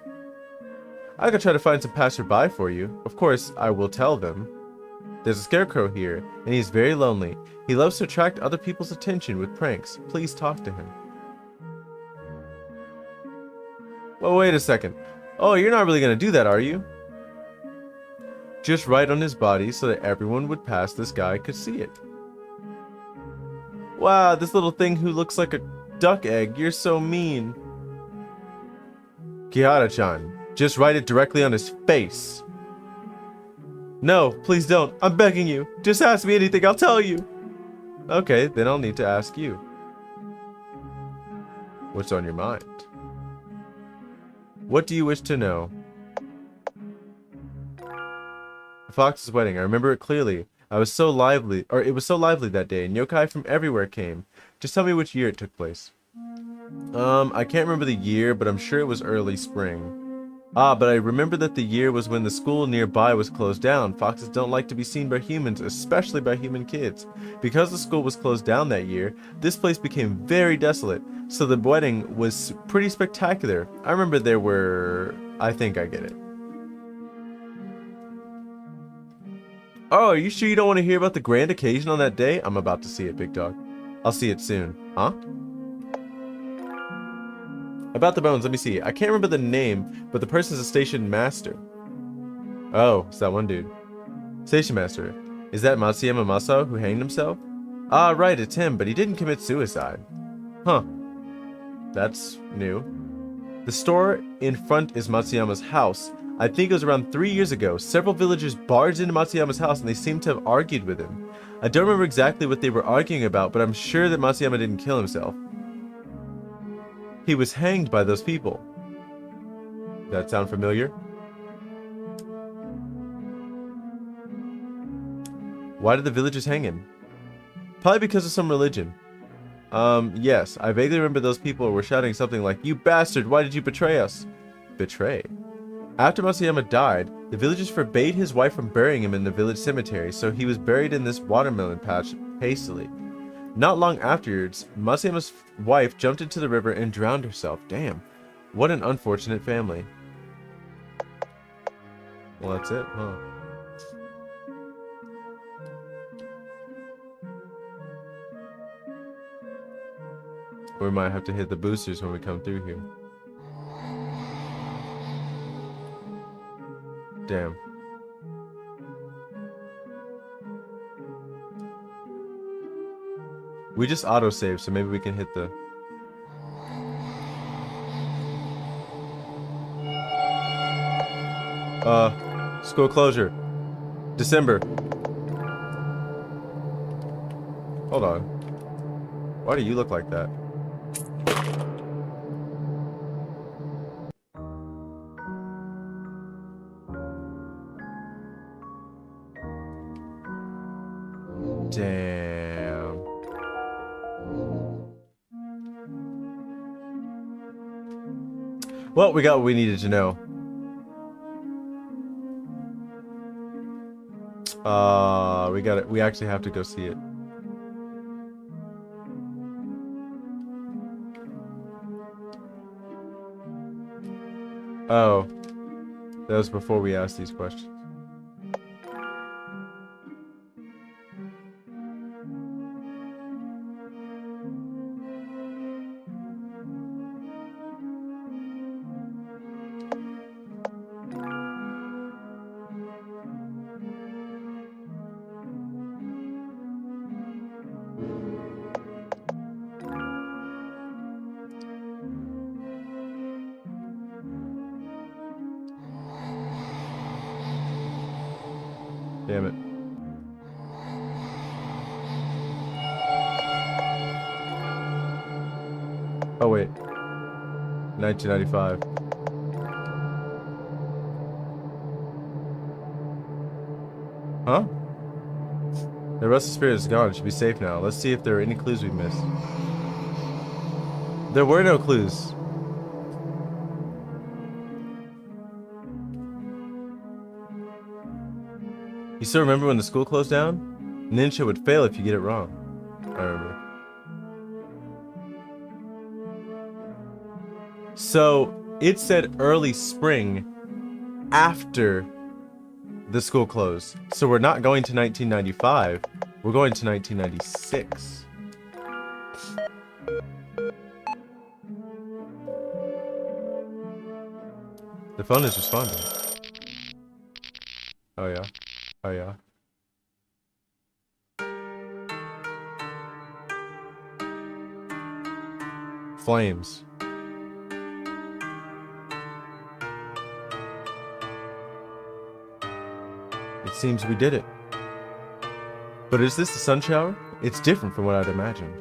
I could try to find some passerby for you. Of course, I will tell them. There's a scarecrow here, and he's very lonely. He loves to attract other people's attention with pranks. Please talk to him. Well, wait a second. Oh, you're not really going to do that, are you? Just write on his body so that everyone would pass this guy could see it. Wow, this little thing who looks like a duck egg. You're so mean. Kihara-chan, just write it directly on his face. No, please don't. I'm begging you. Just ask me anything, I'll tell you. Okay, then I'll need to ask you. What's on your mind? What do you wish to know? The fox's wedding. I remember it clearly. It was so lively that day, and yokai from everywhere came. Just tell me which year it took place. I can't remember the year, but I'm sure it was early spring. Ah, but I remember that the year was when the school nearby was closed down. Foxes don't like to be seen by humans, especially by human kids. Because the school was closed down that year, this place became very desolate, so the wedding was pretty spectacular. I remember there were... I think I get it. Oh, are you sure you don't want to hear about the grand occasion on that day? I'm about to see it, big dog. I'll see it soon. Huh? About the bones, let me see. I can't remember the name, but the person's a station master. Oh, it's that one dude. Station master. Is that Matsuyama Masao who hanged himself? Ah, right, it's him, but he didn't commit suicide. Huh. That's new. The store in front is Matsuyama's house. I think it was around 3 years ago. Several villagers barged into Matsuyama's house and they seemed to have argued with him. I don't remember exactly what they were arguing about, but I'm sure that Matsuyama didn't kill himself. He was hanged by those people. That sound familiar? Why did the villagers hang him? Probably because of some religion. Yes, I vaguely remember those people were shouting something like, "You bastard, why did you betray us?" Betray? After Masayama died, the villagers forbade his wife from burying him in the village cemetery, so he was buried in this watermelon patch hastily. Not long afterwards, Masayama's wife jumped into the river and drowned herself. Damn, what an unfortunate family. Well, that's it, huh? We might have to hit the boosters when we come through here. Damn. We just autosave, so maybe we can hit the... School closure. December. Hold on. Why do you look like that? Damn. Well, we got what we needed to know. We got it. We actually have to go see it. Oh. That was before we asked these questions. Damn it. Oh wait. 1995. Huh? The rusted spirit is gone. It should be safe now. Let's see if there are any clues we missed. There were no clues. You still remember when the school closed down? Ninja would fail if you get it wrong. I remember. So, it said early spring after the school closed. So we're not going to 1995. We're going to 1996. The phone is responding. Oh yeah. Oh yeah. Flames. It seems we did it. But is this the sun shower? It's different from what I'd imagined.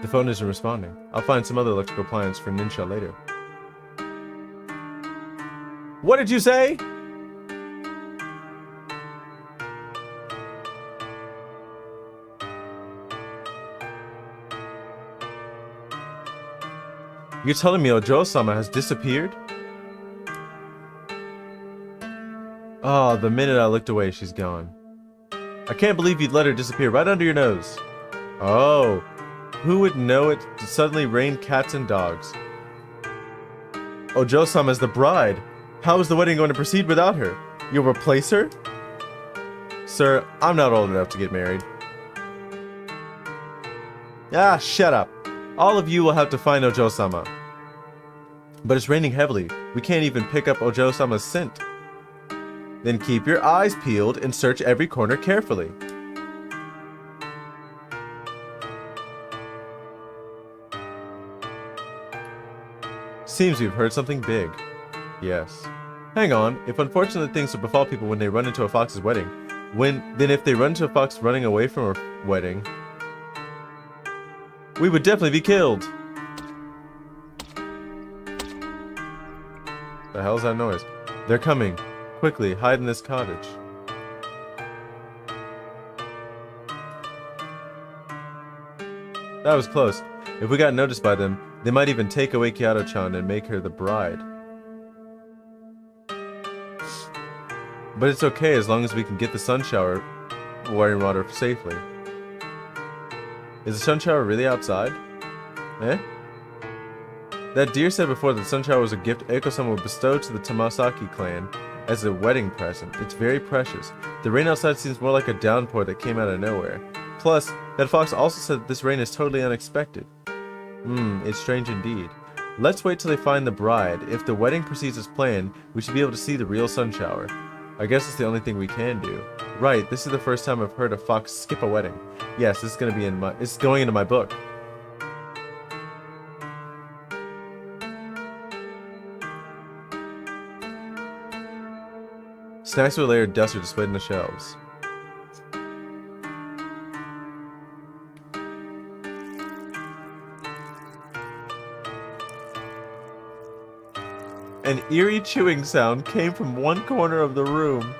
The phone isn't responding. I'll find some other electrical appliance for Ninja later. What did you say? You're telling me Ojo-sama has disappeared? Oh, the minute I looked away, she's gone. I can't believe you'd let her disappear right under your nose. Oh, who would know it suddenly rained cats and dogs? Ojo-sama's the bride. How is the wedding going to proceed without her? You'll replace her? Sir, I'm not old enough to get married. Ah, shut up. All of you will have to find Ojo-sama. But it's raining heavily. We can't even pick up Ojo-sama's scent. Then keep your eyes peeled and search every corner carefully. Seems we've heard something big. Yes. Hang on, if unfortunate things will befall people when they run into a fox's wedding, then if they run into a fox running away from a wedding, we would definitely be killed. The hell's that noise? They're coming. Quickly, hide in this cottage. That was close. If we got noticed by them, they might even take away Kyoto-chan and make her the bride. But it's okay as long as we can get the sun shower wearing water safely. Is the sun shower really outside? Eh? That deer said before that the sun shower was a gift Eiko-sama would bestow to the Tamasaki clan as a wedding present. It's very precious. The rain outside seems more like a downpour that came out of nowhere. Plus, that fox also said that this rain is totally unexpected. It's strange indeed. Let's wait till they find the bride. If the wedding proceeds as planned, we should be able to see the real sun shower. I guess it's the only thing we can do. Right, this is the first time I've heard a fox skip a wedding. Yes, this is gonna be it's going into my book. Snacks with a layered dust are displayed in the shelves. An eerie chewing sound came from one corner of the room.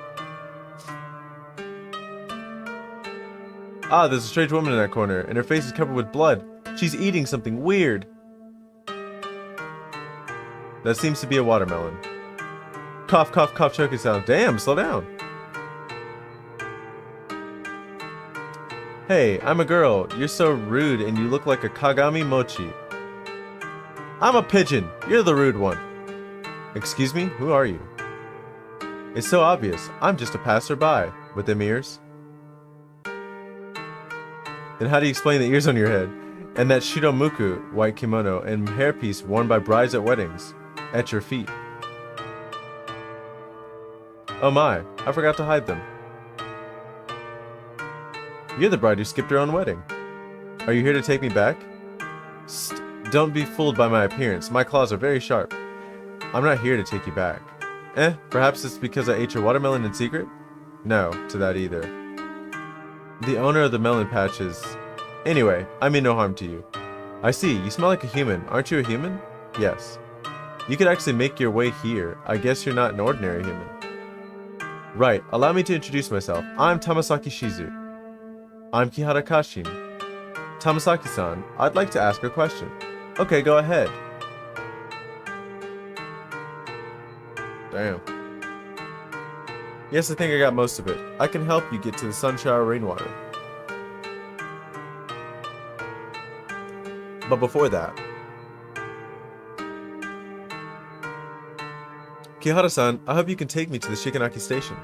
Ah, there's a strange woman in that corner, and her face is covered with blood. She's eating something weird. That seems to be a watermelon. Cough, cough, cough, choking sound. Damn, slow down. Hey, I'm a girl. You're so rude, and you look like a Kagami Mochi. I'm a pigeon. You're the rude one. Excuse me? Who are you? It's so obvious. I'm just a passerby. With them ears? Then how do you explain the ears on your head? And that shiromuku, white kimono, and hairpiece worn by brides at weddings? At your feet. Oh my, I forgot to hide them. You're the bride who skipped her own wedding. Are you here to take me back? Don't be fooled by my appearance. My claws are very sharp. I'm not here to take you back. Perhaps it's because I ate your watermelon in secret? No, to that either. The owner of the melon patches. Anyway, I mean no harm to you. I see, you smell like a human. Aren't you a human? Yes. You could actually make your way here. I guess you're not an ordinary human. Right, allow me to introduce myself. I'm Tamasaki Shizu. I'm Kihara Kashin. Tamasaki-san, I'd like to ask a question. Okay, go ahead. Damn. Yes, I think I got most of it. I can help you get to the sun shower rainwater. But before that... Kihara-san, I hope you can take me to the Shikanaki station.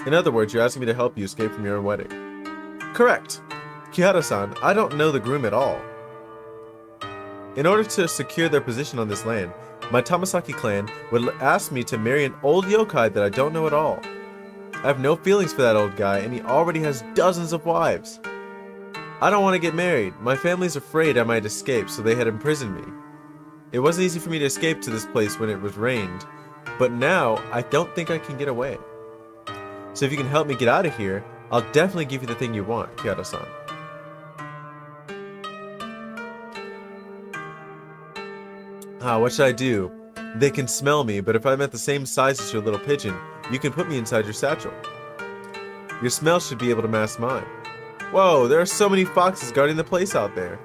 In other words, you're asking me to help you escape from your own wedding. Correct. Kihara-san, I don't know the groom at all. In order to secure their position on this land, my Tamasaki clan would ask me to marry an old yokai that I don't know at all. I have no feelings for that old guy, and he already has dozens of wives. I don't want to get married. My family's afraid I might escape, so they had imprisoned me. It wasn't easy for me to escape to this place when it was rained, but now I don't think I can get away. So if you can help me get out of here, I'll definitely give you the thing you want, Kihara-san. What should I do? They can smell me, but if I'm at the same size as your little pigeon, you can put me inside your satchel. Your smell should be able to mask mine. Whoa, there are so many foxes guarding the place out there.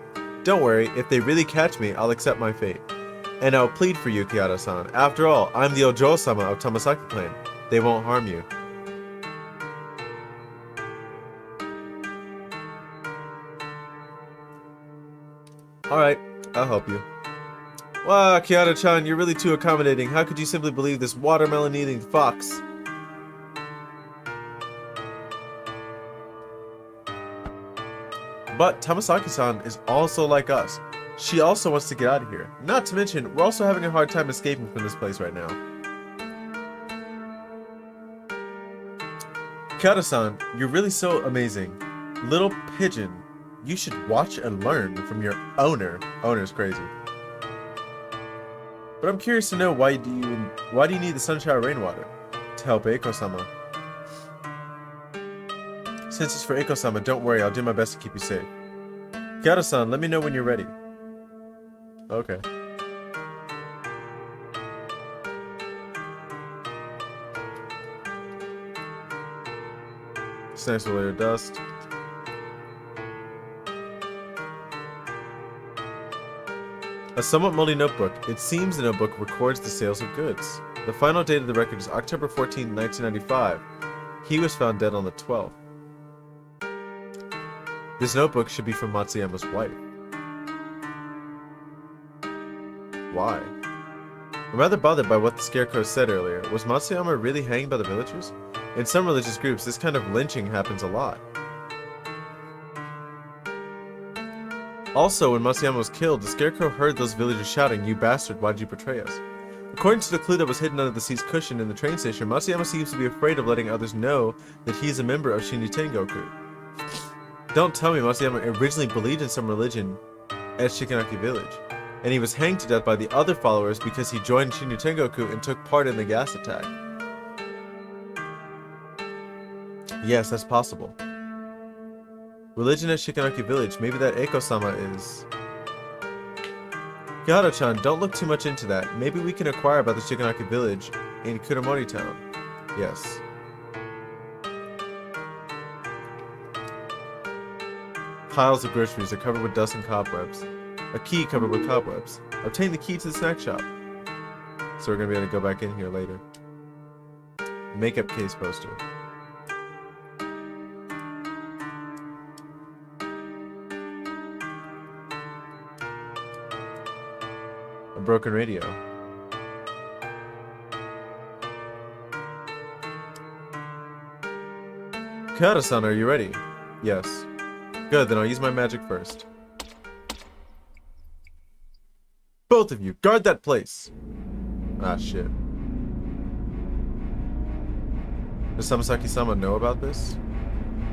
Don't worry, if they really catch me, I'll accept my fate. And I'll plead for you, Kihara-san. After all, I'm the Ojo-sama of Tamasaki clan. They won't harm you. Alright, I'll help you. Wow, Kihara-chan, you're really too accommodating. How could you simply believe this watermelon-eating fox? But Tamasaki-san is also like us. She also wants to get out of here. Not to mention, we're also having a hard time escaping from this place right now. Kihara-san, you're really so amazing. Little pigeon, you should watch and learn from your owner. Owner's crazy. But I'm curious to know why do you need the sun shower rainwater? To help Eiko-sama. Since it's for Eiko-sama, don't worry, I'll do my best to keep you safe. Kihara-san, let me know when you're ready. Okay. Nice layer of dust. A somewhat moldy notebook. It seems the notebook records the sales of goods. The final date of the record is October 14, 1995. He was found dead on the 12th. This notebook should be from Matsuyama's wife. Why? I'm rather bothered by what the Scarecrow said earlier. Was Matsuyama really hanged by the villagers? In some religious groups, this kind of lynching happens a lot. Also, when Matsuyama was killed, the Scarecrow heard those villagers shouting, "You bastard, why'd you betray us?" According to the clue that was hidden under the seat's cushion in the train station, Matsuyama seems to be afraid of letting others know that he is a member of Shinju Tengoku. Don't tell me Matsuyama originally believed in some religion at Shikanaki Village, and he was hanged to death by the other followers because he joined Shinju Tengoku and took part in the gas attack. Yes, that's possible. Religion at Shikanaki Village, maybe that Eiko-sama is... Kihara-chan, don't look too much into that. Maybe we can inquire about the Shikanaki Village in Kuramori Town. Yes. Piles of groceries are covered with dust and cobwebs. A key covered with cobwebs. Obtain the key to the snack shop. So we're gonna be able to go back in here later. Makeup case poster. A broken radio. Kihara-san, are you ready? Yes. Good, then I'll use my magic first. Both of you, guard that place! Ah, shit. Does Samasaki-sama know about this?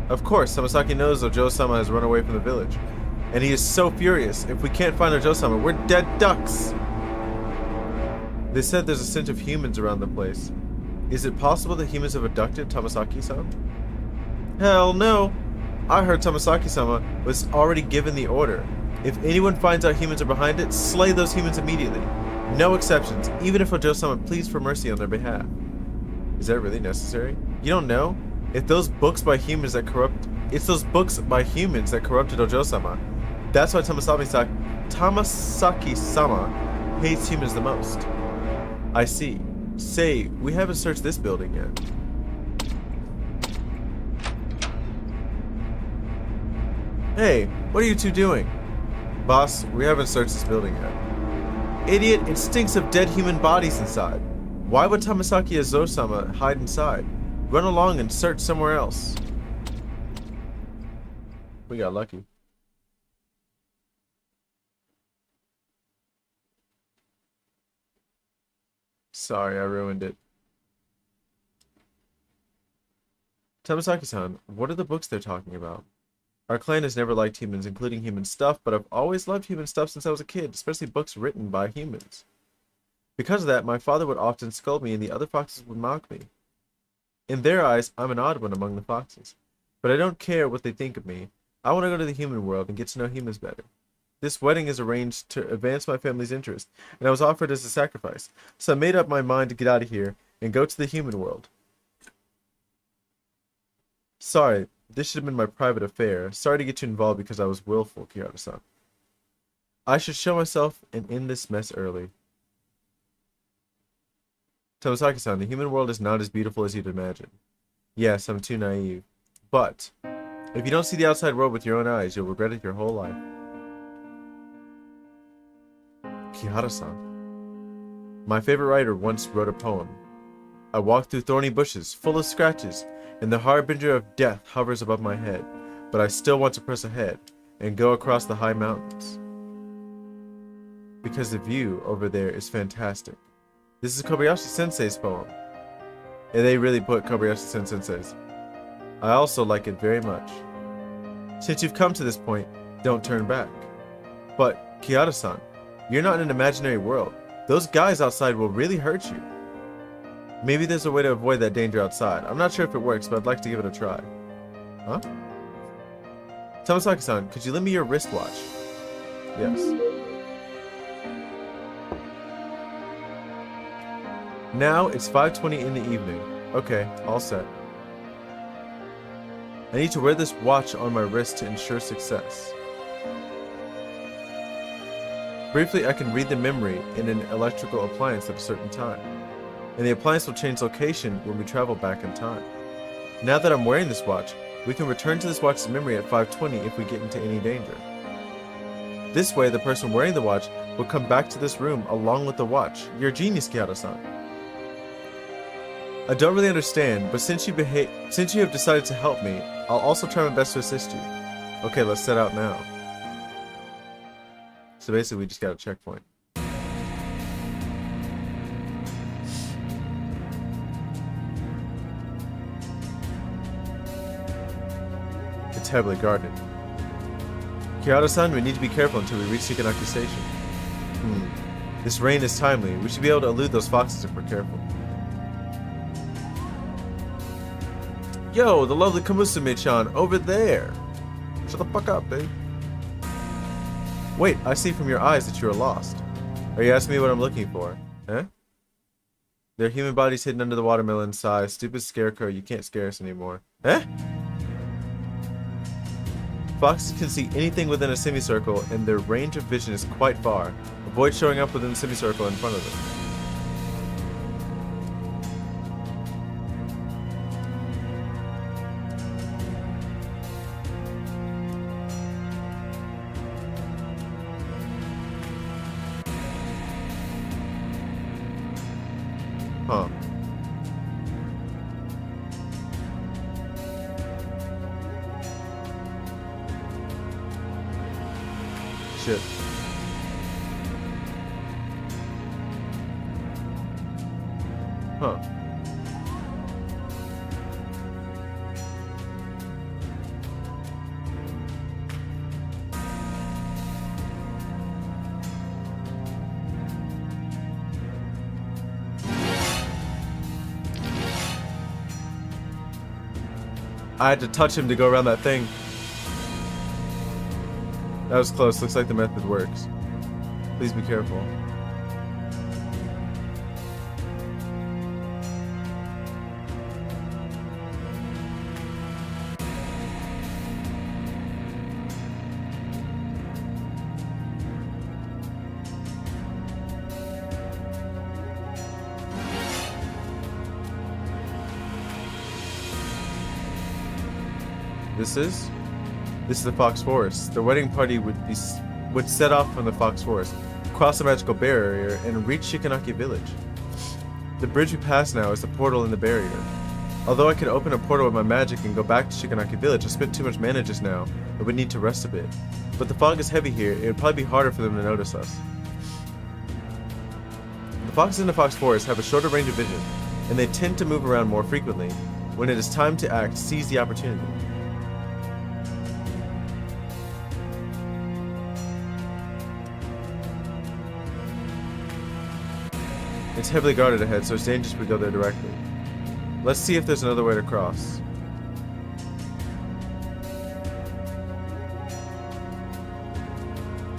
Of course, Samasaki knows Ojo-sama has run away from the village. And he is so furious. If we can't find Ojo-sama, we're dead ducks! They said there's a scent of humans around the place. Is it possible that humans have abducted Tamasaki-sama? Hell no! I heard Tamasaki-sama was already given the order. If anyone finds out humans are behind it, slay those humans immediately. No exceptions, even if Ojo-sama pleads for mercy on their behalf. Is that really necessary? You don't know? If those books by humans that corrupt... It's those books by humans that corrupted Ojo-sama. That's why Tamasaki-sama hates humans the most. I see. Say, we haven't searched this building yet. Hey, what are you two doing? Boss, we haven't searched this building yet. Idiot, it stinks of dead human bodies inside. Why would Tamasaki Ojo-sama hide inside? Run along and search somewhere else. We got lucky. Sorry, I ruined it. Tamasaki-san, what are the books they're talking about? Our clan has never liked humans, including human stuff, but I've always loved human stuff since I was a kid, especially books written by humans. Because of that, my father would often scold me and the other foxes would mock me. In their eyes, I'm an odd one among the foxes. But I don't care what they think of me. I want to go to the human world and get to know humans better. This wedding is arranged to advance my family's interest, and I was offered as a sacrifice. So I made up my mind to get out of here and go to the human world. Sorry, this should have been my private affair. Sorry to get you involved because I was willful, Kihara-san. I should show myself and end this mess early. Tamasaki-san, the human world is not as beautiful as you'd imagine. Yes, I'm too naive. But, if you don't see the outside world with your own eyes, you'll regret it your whole life. Kihara-san. My favorite writer once wrote a poem. I walk through thorny bushes, full of scratches, and the harbinger of death hovers above my head, but I still want to press ahead and go across the high mountains. Because the view over there is fantastic. This is Kobayashi-sensei's poem. And they really put Kobayashi-sensei's. I also like it very much. Since you've come to this point, don't turn back. But, Kihara-san, you're not in an imaginary world. Those guys outside will really hurt you. Maybe there's a way to avoid that danger outside. I'm not sure if it works, but I'd like to give it a try. Huh? Tamasaki-san, could you lend me your wristwatch? Yes. Now it's 5:20 in the evening. Okay, all set. I need to wear this watch on my wrist to ensure success. Briefly, I can read the memory in an electrical appliance at a certain time, and the appliance will change location when we travel back in time. Now that I'm wearing this watch, we can return to this watch's memory at 5:20 if we get into any danger. This way, the person wearing the watch will come back to this room along with the watch. You're a genius, Kyoto-san. I don't really understand, but since you have decided to help me, I'll also try my best to assist you. Okay, let's set out now. So basically, we just got a checkpoint. It's heavily guarded. Kyoto-san, we need to be careful until we reach Shikanaki Station. This rain is timely. We should be able to elude those foxes if we're careful. Yo, the lovely Komusume-chan over there. Shut the fuck up, babe. Wait, I see from your eyes that you are lost. Are you asking me what I'm looking for? Eh? There are human bodies hidden under the watermelon size. Stupid scarecrow, you can't scare us anymore. Eh? Foxes can see anything within a semicircle, and their range of vision is quite far. Avoid showing up within the semicircle in front of them. Huh. Shit. Huh. I had to touch him to go around that thing. That was close. Looks like the method works. Please be careful. This is the Fox Forest. The wedding party would set off from the Fox Forest, cross the magical barrier, and reach Shikanaki Village. The bridge we pass now is the portal in the barrier. Although I could open a portal with my magic and go back to Shikanaki Village, I spent too much mana just now. I would need to rest a bit. But the fog is heavy here. It would probably be harder for them to notice us. The foxes in the Fox Forest have a shorter range of vision, and they tend to move around more frequently. When it is time to act, seize the opportunity. It's heavily guarded ahead, so it's dangerous if we go there directly. Let's see if there's another way to cross.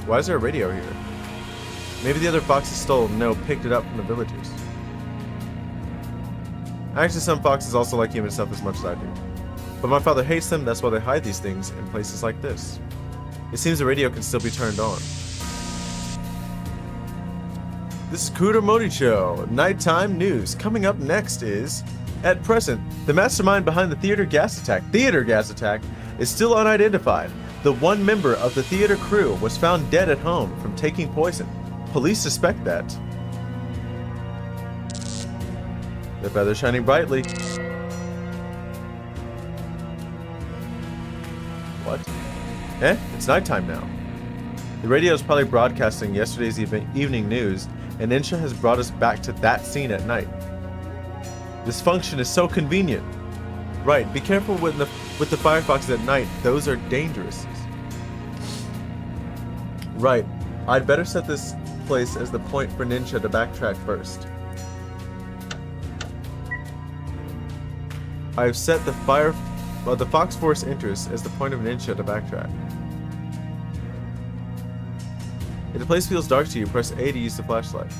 Why is there a radio here? Maybe the other foxes stole and no, picked it up from the villagers. Actually, some foxes also like human stuff as much as I do. But my father hates them, that's why they hide these things in places like this. It seems the radio can still be turned on. This is Kuro Moricho, nighttime news. Coming up next is, at present, the mastermind behind the theater gas attack is still unidentified. The one member of the theater crew was found dead at home from taking poison. Police suspect that. The feather shining brightly. What? Eh? It's nighttime now. The radio is probably broadcasting yesterday's evening news, and Insha has brought us back to that scene at night. This function is so convenient. Right, be careful with the firefoxes at night. Those are dangerous. Right, I'd better set this place as the point for Ninja to backtrack first. I've set the Fox Forest entrance as the point of Ninja to backtrack. If the place feels dark to you, press A to use the flashlight.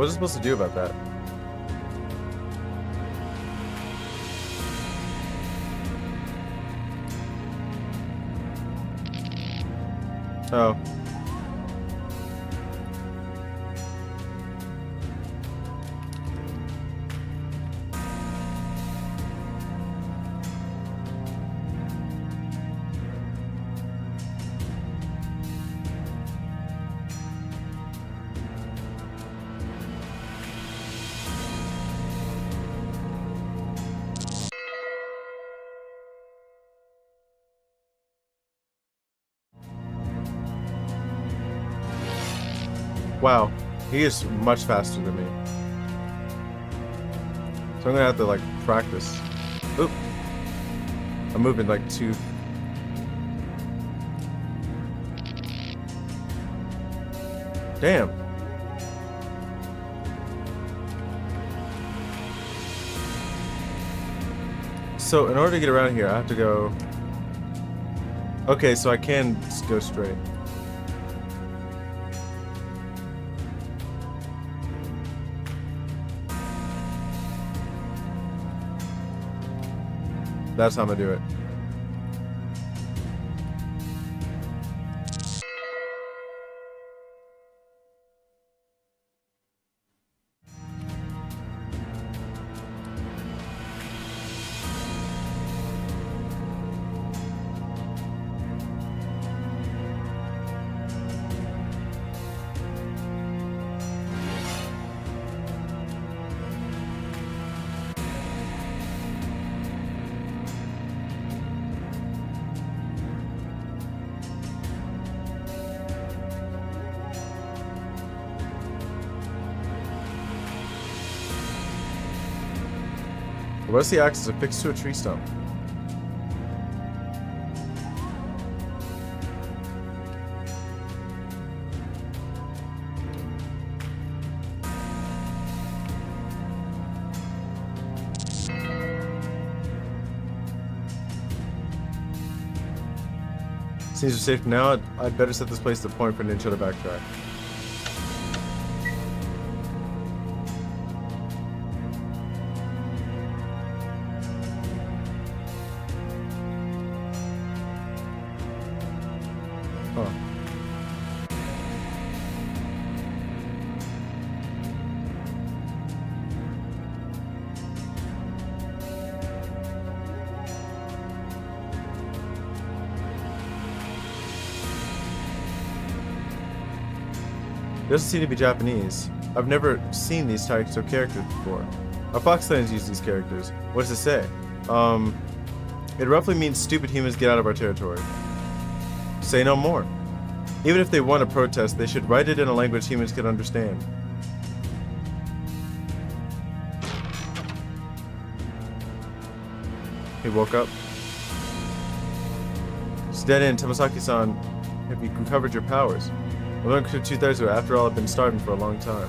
What was I supposed to do about that? Oh. Wow, he is much faster than me. So I'm gonna have to like practice. Oop. I'm moving like too. Damn. So in order to get around here, I have to go. Okay, so I can just go straight. That's how I'm gonna do it. What's the axis affixed to a tree stump? Seems we're safe now. I'd better set this place to point for Ninja to backtrack. It doesn't seem to be Japanese. I've never seen these types of characters before. Our Foxlands use these characters. What does it say? It roughly means stupid humans get out of our territory. Say no more. Even if they want to protest, they should write it in a language humans can understand. He woke up. It's dead end, Tamasaki-san. Have you recovered your powers? I learned 2/3 of it. After all, I've been starving for a long time.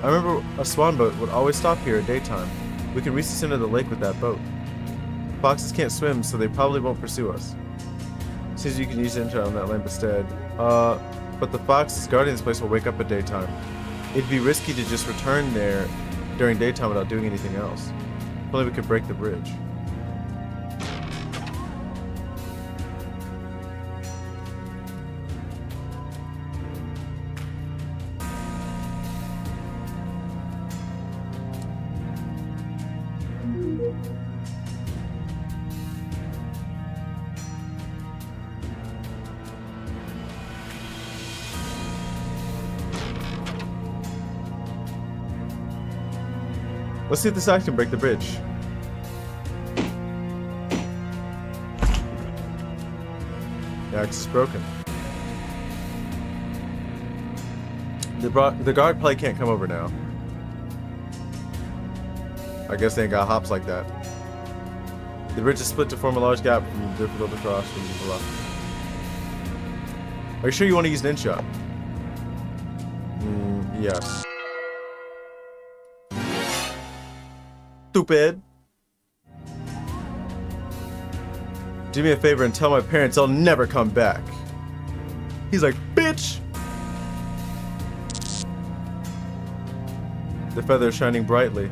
I remember a swan boat would always stop here at daytime. We can reach the center of the lake with that boat. Foxes can't swim, so they probably won't pursue us. Seems you can use Ninja on that lamp instead. But the foxes guarding this place will wake up at daytime. It'd be risky to just return there during daytime without doing anything else. If only we could break the bridge. Let's see if this axe can break the bridge. The axe is broken. The guard probably can't come over now. I guess they ain't got hops like that. The bridge is split to form a large gap from difficult to cross from the bluff. Are you sure you want to use Ninja? Yes. Stupid. Do me a favor and tell my parents I'll never come back. He's like, bitch! the feather shining brightly.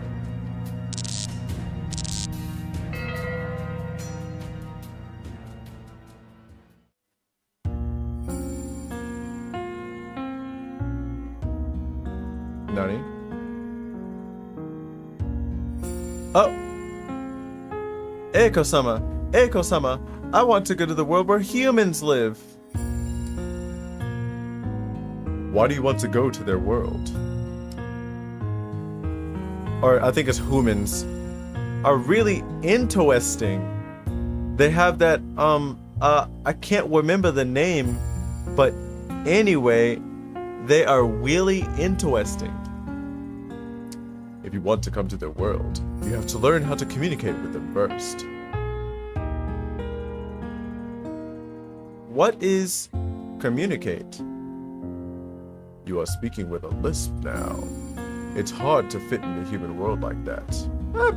Nani? Oh! Eiko-sama! Eiko-sama! I want to go to the world where humans live! Why do you want to go to their world? Or I think it's humans. Are really interesting. They have that, I can't remember the name, but anyway, they are really interesting. If you want to come to their world, you have to learn how to communicate with them first. What is communicate? You are speaking with a lisp now. It's hard to fit in the human world like that.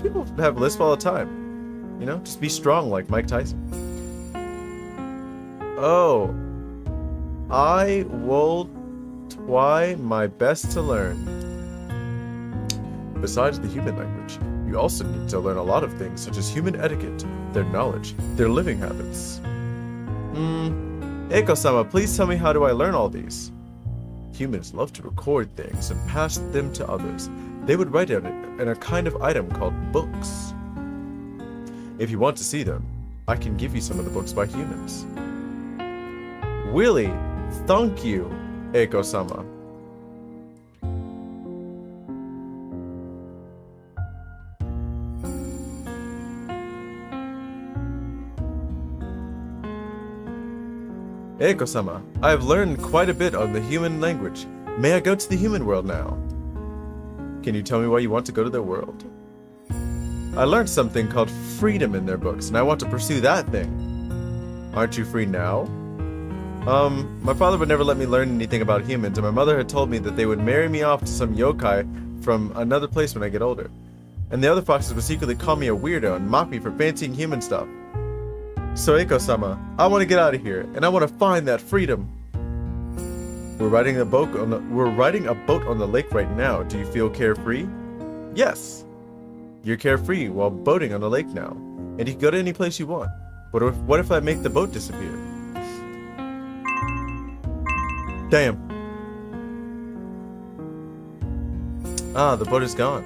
People have lisp all the time. You know, just be strong like Mike Tyson. Oh. I will try my best to learn. Besides the human language, you also need to learn a lot of things such as human etiquette, their knowledge, their living habits. Eiko-sama, please tell me, how do I learn all these? Humans love to record things and pass them to others. They would write it in a kind of item called books. If you want to see them, I can give you some of the books by humans. Really? Thank you, Eiko-sama. Eiko-sama, I have learned quite a bit on the human language. May I go to the human world now? Can you tell me why you want to go to their world? I learned something called freedom in their books, and I want to pursue that thing. Aren't you free now? My father would never let me learn anything about humans, and my mother had told me that they would marry me off to some yokai from another place when I get older. And the other foxes would secretly call me a weirdo and mock me for fancying human stuff. So Eiko-sama, I want to get out of here, and I want to find that freedom. We're riding a boat on the lake right now. Do you feel carefree? Yes. You're carefree while boating on the lake now, and you can go to any place you want. What if I make the boat disappear? Damn. Ah, the boat is gone.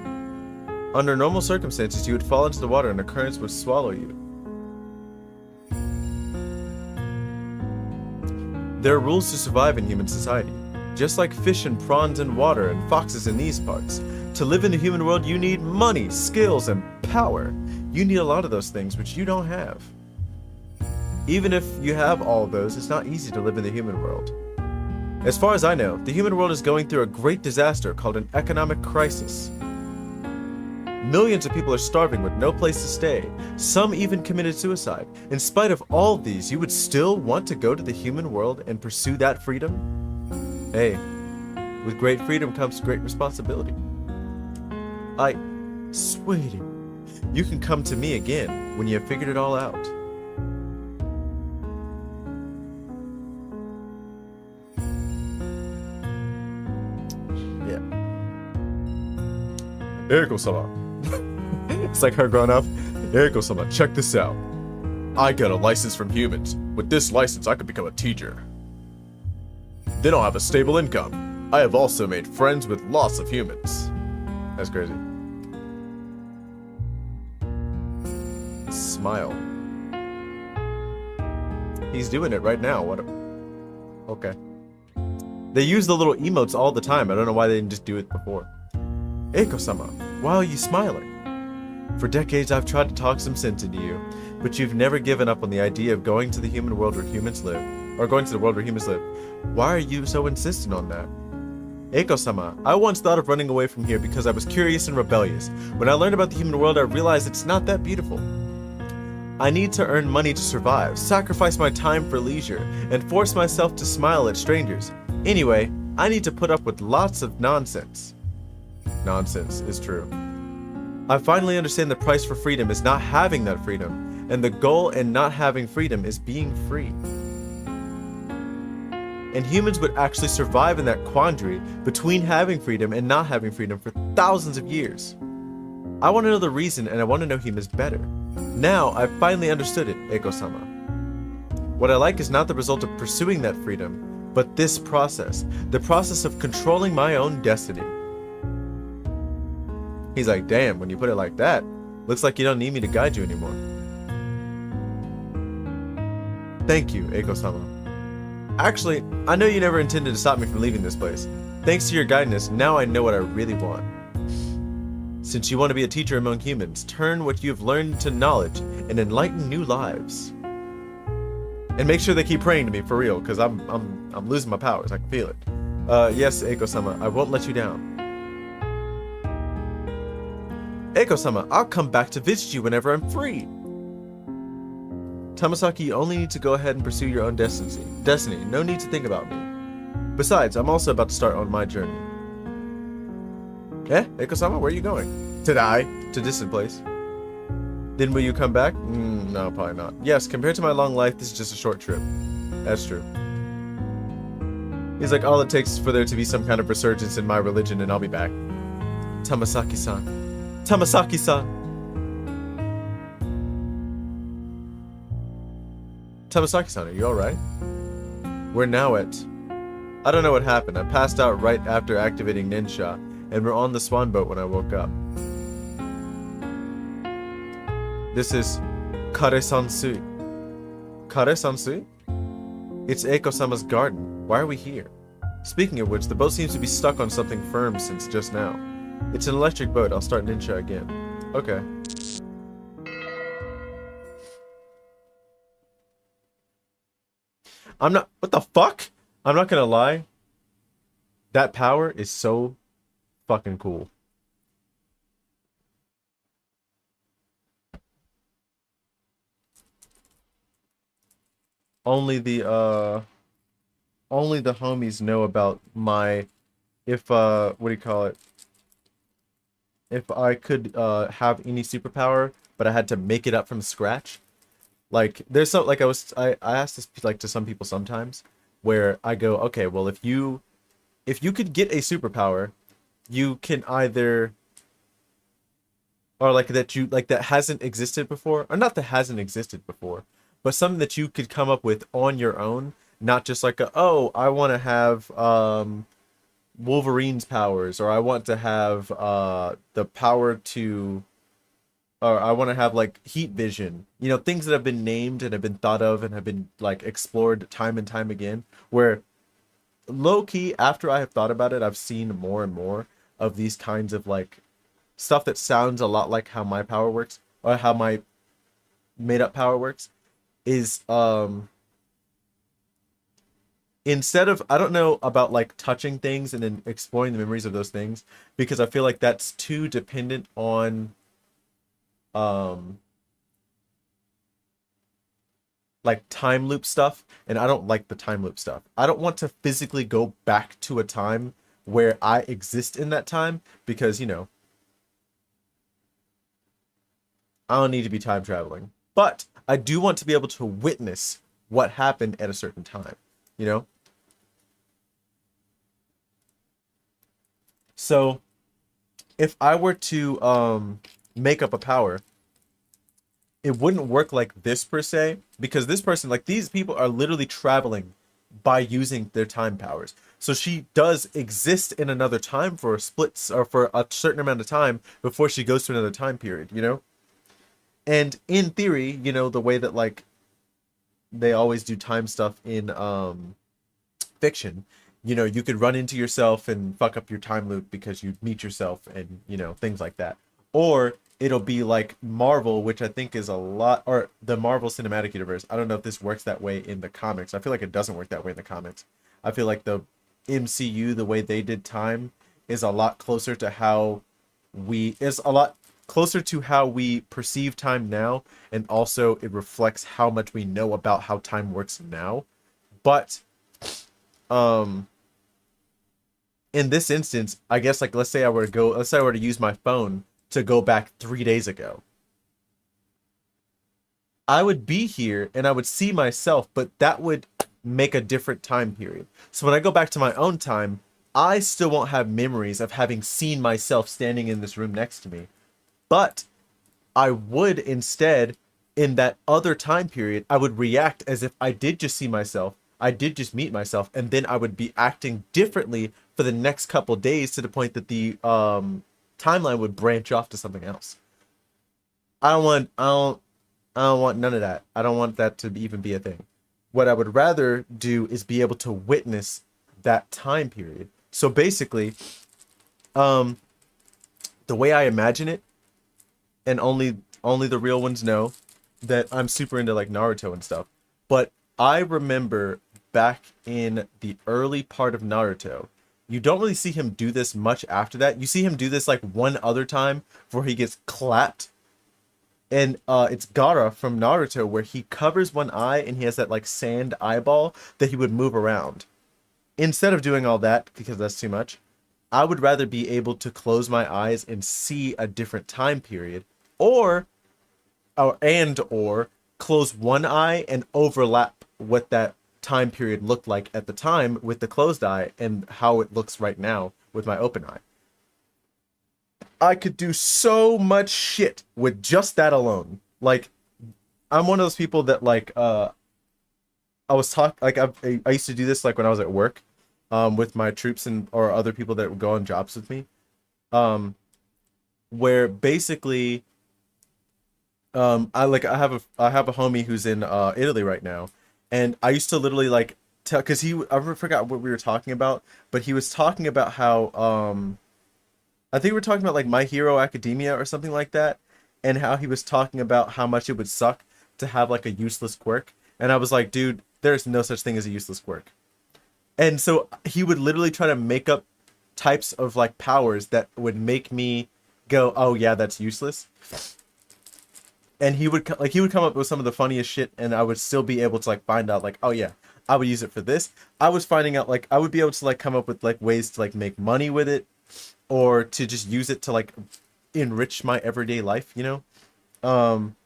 Under normal circumstances, you would fall into the water and the currents would swallow you. There are rules to survive in human society. Just like fish and prawns in water and foxes in these parts. To live in the human world, you need money, skills, and power. You need a lot of those things which you don't have. Even if you have all of those, it's not easy to live in the human world. As far as I know, the human world is going through a great disaster called an economic crisis. Millions of people are starving with no place to stay. Some even committed suicide. In spite of all these, you would still want to go to the human world and pursue that freedom? Hey, with great freedom comes great responsibility. Sweetie, you can come to me again when you have figured it all out. Yeah. Eiko-sama. It's like her growing up. Eiko-sama, check this out. I got a license from humans. With this license, I could become a teacher. Then I'll have a stable income. I have also made friends with lots of humans. That's crazy. Smile. He's doing it right now. Okay. They use the little emotes all the time. I don't know why they didn't just do it before. Eiko-sama, why are you smiling? For decades I've tried to talk some sense into you, but you've never given up on the idea of going to the human world where humans live. Or going to the world where humans live. Why are you so insistent on that? Eiko-sama, I once thought of running away from here because I was curious and rebellious. When I learned about the human world, I realized it's not that beautiful. I need to earn money to survive, sacrifice my time for leisure, and force myself to smile at strangers. Anyway, I need to put up with lots of nonsense. Nonsense is true. I finally understand the price for freedom is not having that freedom, and the goal in not having freedom is being free. and humans would actually survive in that quandary between having freedom and not having freedom for thousands of years. I want to know the reason, and I want to know humans better. Now, I've finally understood it, Eiko-sama. What I like is not the result of pursuing that freedom, but this process. The process of controlling my own destiny. He's like, damn, when you put it like that, looks like you don't need me to guide you anymore. Thank you, Eiko-sama. Actually, I know you never intended to stop me from leaving this place. Thanks to your guidance, now I know what I really want. Since you want to be a teacher among humans, turn what you have learned into knowledge and enlighten new lives. And make sure they keep praying to me for real, because I'm losing my powers. I can feel it. Yes, Eiko-sama, I won't let you down. Eiko-sama, I'll come back to visit you whenever I'm free. Tamasaki, you only need to go ahead and pursue your own destiny. No need to think about me. Besides, I'm also about to start on my journey. Eiko-sama, where are you going? To die? To a distant place? Then will you come back? No, probably not. Yes, compared to my long life, this is just a short trip. That's true. He's like, all it takes is for there to be some kind of resurgence in my religion and I'll be back. Tamasaki-san. Tamasaki-san! Tamasaki-san, are you alright? We're now at... I don't know what happened. I passed out right after activating Nensha, and we're on the swan boat when I woke up. This is Kare-sansui. Kare-sansui? It's Eiko-sama's garden. Why are we here? Speaking of which, the boat seems to be stuck on something firm since just now. It's an electric boat. I'll start Nensha again. Okay. I'm not... What the fuck? I'm not gonna lie. That power is so fucking cool. Only the homies know about my... what do you call it? If I could have any superpower, but I had to make it up from scratch. Like, there's some, like, I asked this, like, to some people sometimes, where I go, okay, well, if you could get a superpower, you can either, or like that hasn't existed before, or not that hasn't existed before, but something that you could come up with on your own, not just like oh, I want to have Wolverine's powers, or I want to have the power to, or I want to have like heat vision, you know, things that have been named and have been thought of and have been like explored time and time again, where low-key, after I have thought about it, I've seen more and more of these kinds of like stuff that sounds a lot like how my power works, or how my made-up power works, is instead of, I don't know about like touching things and then exploring the memories of those things, because I feel like that's too dependent on like time loop stuff, and I don't like the time loop stuff. I don't want to physically go back to a time where I exist in that time, because, you know, I don't need to be time traveling. But I do want to be able to witness what happened at a certain time, you know? So if I were to make up a power, it wouldn't work like this per se, because this person, like these people are literally traveling by using their time powers. So she does exist in another time for a split, or for a certain amount of time before she goes to another time period, you know? And in theory, you know, the way that like they always do time stuff in fiction, you know, you could run into yourself and fuck up your time loop because you meet yourself, and, you know, things like that. Or it'll be like Marvel, which I think is a lot, or the Marvel Cinematic Universe. I don't know if this works that way in the comics. I feel like it doesn't work that way in the comics. I feel like the MCU, the way they did time, is a lot closer to how we perceive time now, and also it reflects how much we know about how time works now. But in this instance, I guess, like, let's say I were to use my phone to go back 3 days ago. I would be here and I would see myself, but that would make a different time period. So when I go back to my own time, I still won't have memories of having seen myself standing in this room next to me. But I would instead, in that other time period, I would react as if I did just see myself, I did just meet myself, and then I would be acting differently for the next couple days to the point that the timeline would branch off to something else. I don't want none of that. I don't want that to even be a thing. What I would rather do is be able to witness that time period. So basically, um, the way I imagine it, and only the real ones know that I'm super into like Naruto and stuff. But I remember back in the early part of Naruto, you don't really see him do this much after that. You see him do this like one other time where he gets clapped. And it's Gaara from Naruto where he covers one eye and he has that like sand eyeball that he would move around. Instead of doing all that, because that's too much, I would rather be able to close my eyes and see a different time period, or or close one eye and overlap what that time period looked like at the time with the closed eye and how it looks right now with my open eye. I could do so much shit with just that alone. Like, I'm one of those people that like I was I used to do this like when I was at work with my troops and or other people that would go on jobs with me. Um where basically I have a homie who's in Italy right now, and I used to literally like tell, because I forgot what we were talking about, but he was talking about how I think we were talking about like My Hero Academia or something like that, and how he was talking about how much it would suck to have like a useless quirk, and I was like, dude, there's no such thing as a useless quirk. And so he would literally try to make up types of like powers that would make me go, oh yeah, that's useless. And he would come up with some of the funniest shit, and I would still be able to like find out like, oh yeah, I would use it for this. I was finding out like I would be able to like come up with like ways to like make money with it, or to just use it to like enrich my everyday life, you know? Um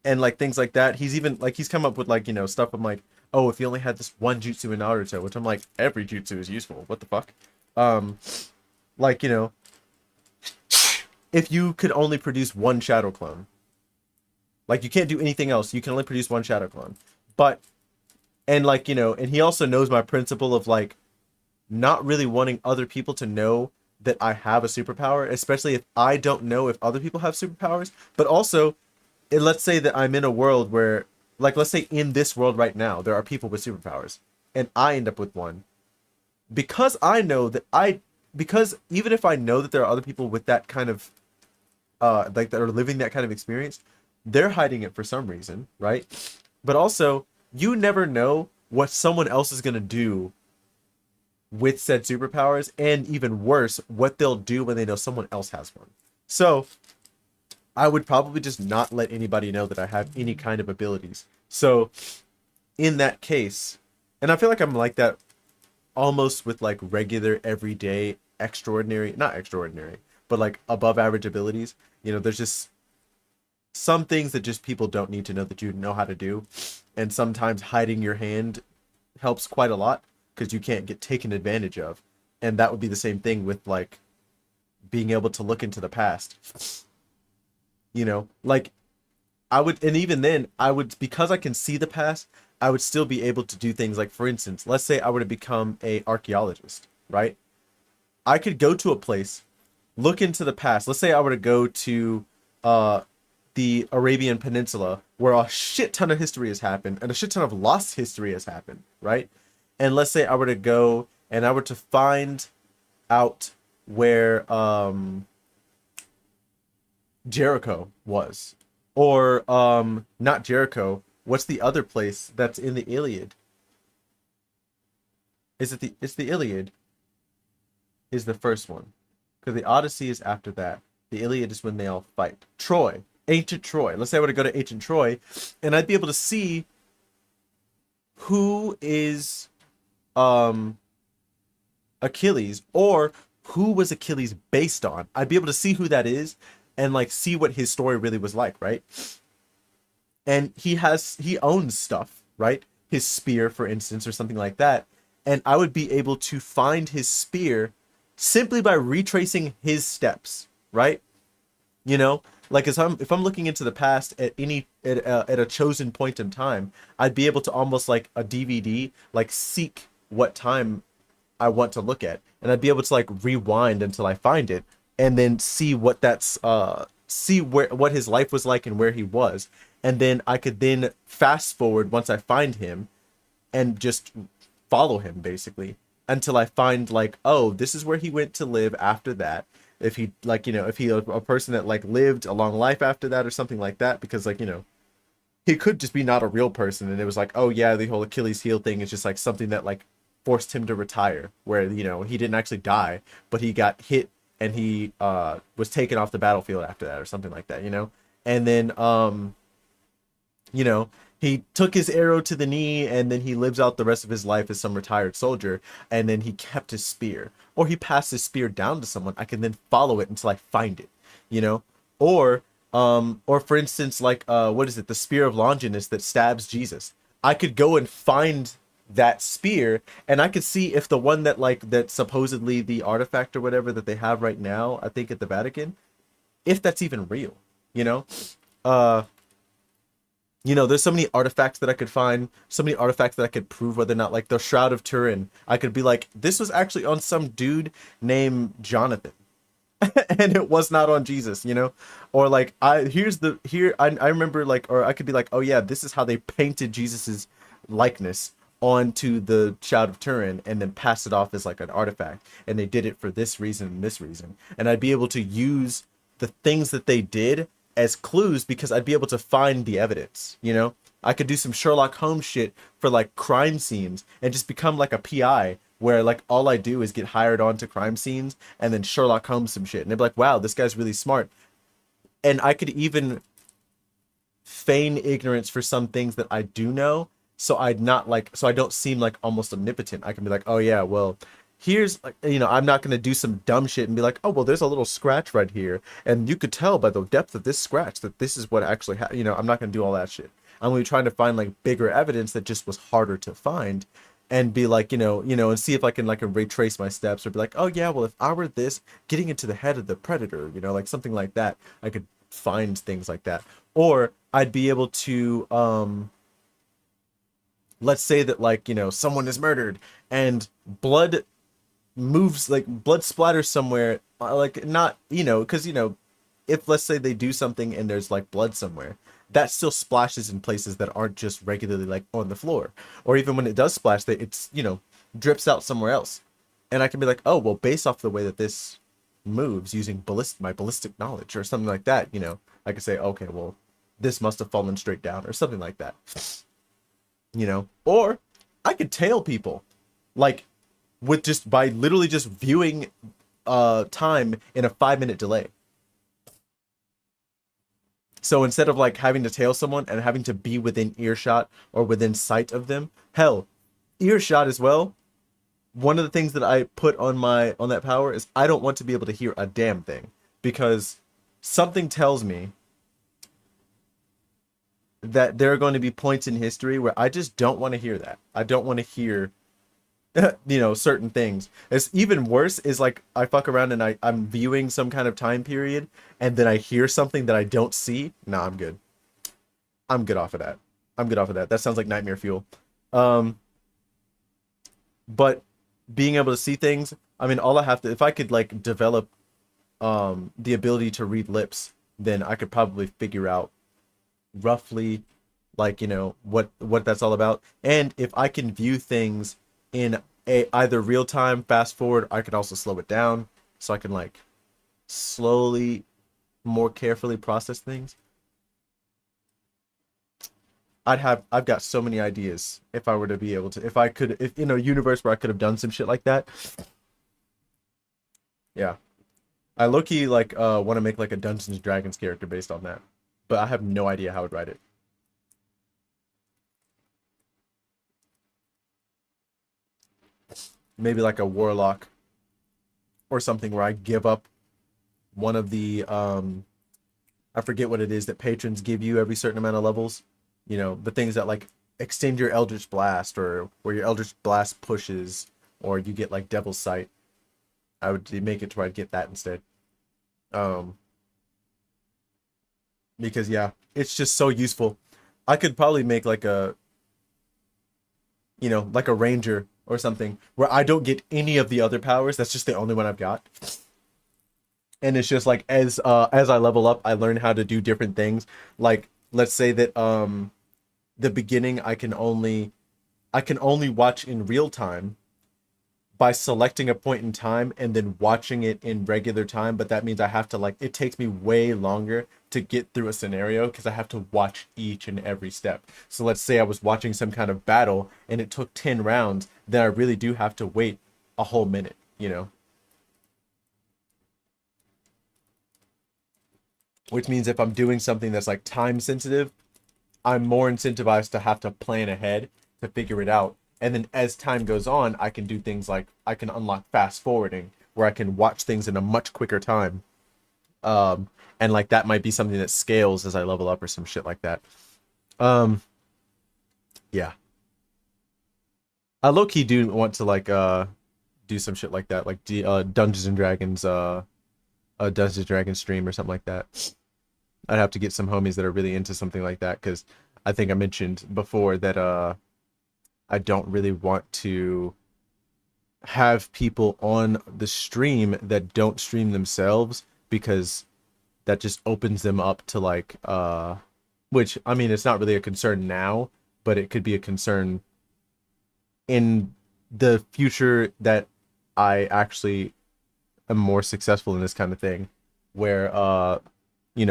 and like things like that. He's even like he's come up with like, you know, stuff. I'm like, oh, if you only had this one jutsu in Naruto, which I'm like, every jutsu is useful. What the fuck? Um like, you know, if you could only produce one shadow clone, like you can't do anything else, you can only produce one shadow clone. But and like, you know, and he also knows my principle of like not really wanting other people to know that I have a superpower, especially if I don't know if other people have superpowers. But also, let's say that I'm in a world where, like, let's say in this world right now, there are people with superpowers, and I end up with one. Because I know that because even if I know that there are other people with that kind of, like, that are living that kind of experience, they're hiding it for some reason, right? But also, you never know what someone else is going to do with said superpowers, and even worse, what they'll do when they know someone else has one. So, I would probably just not let anybody know that I have any kind of abilities. So, in that case, and I feel like I'm like that almost with like regular, everyday, extraordinary, not extraordinary, but like above average abilities. You know, there's just some things that just people don't need to know that you know how to do. And sometimes hiding your hand helps quite a lot because you can't get taken advantage of. And that would be the same thing with like being able to look into the past. You know, like I would, and even then, I would, because I can see the past, I would still be able to do things like, for instance, let's say I were to become a archaeologist, right? I could go to a place, look into the past. Let's say I were to go to the Arabian Peninsula, where a shit ton of history has happened and a shit ton of lost history has happened, right? And let's say I were to go and I were to find out where Jericho was, or not Jericho. What's the other place that's in the Iliad? It's the Iliad is the first one, because the Odyssey is after that. The Iliad is when they all fight. Troy, ancient Troy. Let's say I were to go to ancient Troy, and I'd be able to see who is Achilles, or who was Achilles based on. I'd be able to see who that is and like see what his story really was like, right? And he owns stuff, right? his spear, for instance, or something like that, and I would be able to find his spear simply by retracing his steps, right? You know, like as if I'm looking into the past at at a chosen point in time, I'd be able to almost like a DVD, like seek what time I want to look at, and I'd be able to like rewind until I find it, and then see what that's see where what his life was like and where he was, and then I could then fast forward once I find him and just follow him basically until I find like, oh, this is where he went to live after that. If he like, you know, if he a person that like lived a long life after that or something like that, because like, you know, he could just be not a real person and it was like, oh yeah, the whole Achilles heel thing is just like something that like forced him to retire, where, you know, he didn't actually die, but he got hit and he was taken off the battlefield after that or something like that, you know. And then you know, he took his arrow to the knee and then he lives out the rest of his life as some retired soldier, and then he kept his spear, or he passed his spear down to someone. I can then follow it until I find it, you know. Or for instance, like what is it, the spear of Longinus that stabs Jesus. I could go and find that spear, and I could see if the one that like that supposedly the artifact or whatever that they have right now, I think at the Vatican, if that's even real, you know. uh you know, there's so many artifacts that I could find, so many artifacts that I could prove whether or not, like the Shroud of Turin, I could be like, this was actually on some dude named Jonathan, and it was not on Jesus, you know? Or like, I remember like, or I could be like, oh yeah, this is how they painted Jesus's likeness onto the Shroud of Turin and then pass it off as like an artifact. And they did it for this reason and this reason. And I'd be able to use the things that they did as clues because I'd be able to find the evidence, you know? I could do some Sherlock Holmes shit for like crime scenes and just become like a PI where like all I do is get hired onto crime scenes and then Sherlock Holmes some shit. And they'd be like, wow, this guy's really smart. And I could even feign ignorance for some things that I do know. So I'd not like, so I don't seem like almost omnipotent. I can be like, oh yeah, well, here's like, you know, I'm not going to do some dumb shit and be like, oh, well, there's a little scratch right here. And you could tell by the depth of this scratch that this is what actually happened. You know, I'm not going to do all that shit. I'm going to be trying to find like bigger evidence that just was harder to find, and be like, and see if I can like retrace my steps or be like, oh yeah, well, if I were this getting into the head of the predator, you know, like something like that, I could find things like that. Or I'd be able to, let's say that like, you know, someone is murdered and blood moves, like blood splatters somewhere, like not, you know, because, you know, if let's say they do something and there's like blood somewhere, that still splashes in places that aren't just regularly like on the floor. Or even when it does splash, that it's, you know, drips out somewhere else. And I can be like, oh well, based off the way that this moves using my ballistic knowledge or something like that, you know, I could say, okay, well, this must have fallen straight down or something like that, you know. Or I could tail people, like with just by literally just viewing time in a 5-minute delay. So instead of like having to tail someone and having to be within earshot or within sight of them, hell, earshot as well. One of the things that I put on that power is I don't want to be able to hear a damn thing, because something tells me that there are going to be points in history where I just don't want to hear that. I don't want to hear you know, certain things. It's even worse is like I fuck around and I'm viewing some kind of time period and then I hear something that I don't see. Nah, I'm good. I'm good off of that. I'm good off of that. That sounds like nightmare fuel. Um, but being able to see things, I mean, all I have to, if I could like develop the ability to read lips, then I could probably figure out roughly like, you know, what that's all about. And if I can view things in either real time, fast forward, I can also slow it down so I can like slowly, more carefully process things. I've got so many ideas if I were to be able to, if I could, if in a universe where I could have done some shit like that. Yeah. I low-key like want to make like a Dungeons and Dragons character based on that, but I have no idea how I'd write it. Maybe like a warlock or something where I give up one of the I forget what it is that patrons give you every certain amount of levels. You know, the things that like extend your Eldritch Blast, or where your Eldritch Blast pushes, or you get like Devil's Sight. I would make it try to get that instead. Um, because yeah, it's just so useful. I could probably make like a, like a ranger or something where I don't get any of the other powers. That's just the only one I've got. And it's just like as I level up, I learn how to do different things. Like let's say that the beginning I can only watch in real time by selecting a point in time and then watching it in regular time, but that means I have to like it takes me way longer to get through a scenario because I have to watch each and every step. So let's say I was watching some kind of battle and it took 10 rounds, then I really do have to wait a whole minute. Which means if I'm doing something that's like time sensitive, I'm more incentivized to have to plan ahead to figure it out. And then as time goes on, I can do things like I can unlock fast forwarding where I can watch things in a much quicker time. And like that might be something that scales as I level up or some shit like that. Um, yeah. I low key do want to like do some shit like that, like Dungeons and Dragons a Dungeons and Dragons stream or something like that. I'd have to get some homies that are really into something like that because I think I mentioned before that I don't really want to have people on the stream that don't stream themselves because that just opens them up to like which I mean it's not really a concern now, but it could be a concern in the future that I actually am more successful in this kind of thing where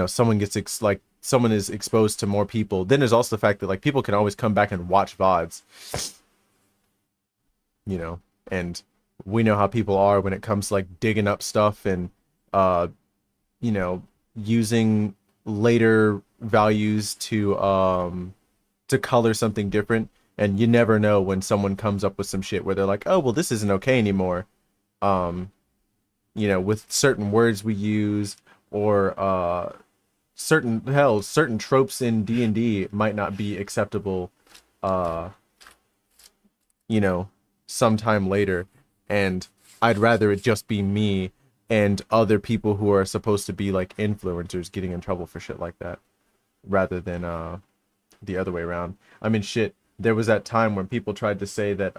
someone gets like someone is exposed to more people. Then there's also the fact that like people can always come back and watch VODs, you know, and we know how people are when it comes to like digging up stuff and uh you know using later values to color something different. And you never know when someone comes up with some shit where they're like, oh well, this isn't okay anymore. um with certain words we use, or certain tropes in D&D might not be acceptable uh you know sometime later, and I'd rather it just be me and other people who are supposed to be like influencers getting in trouble for shit like that rather than the other way around. I mean shit, there was that time when people tried to say that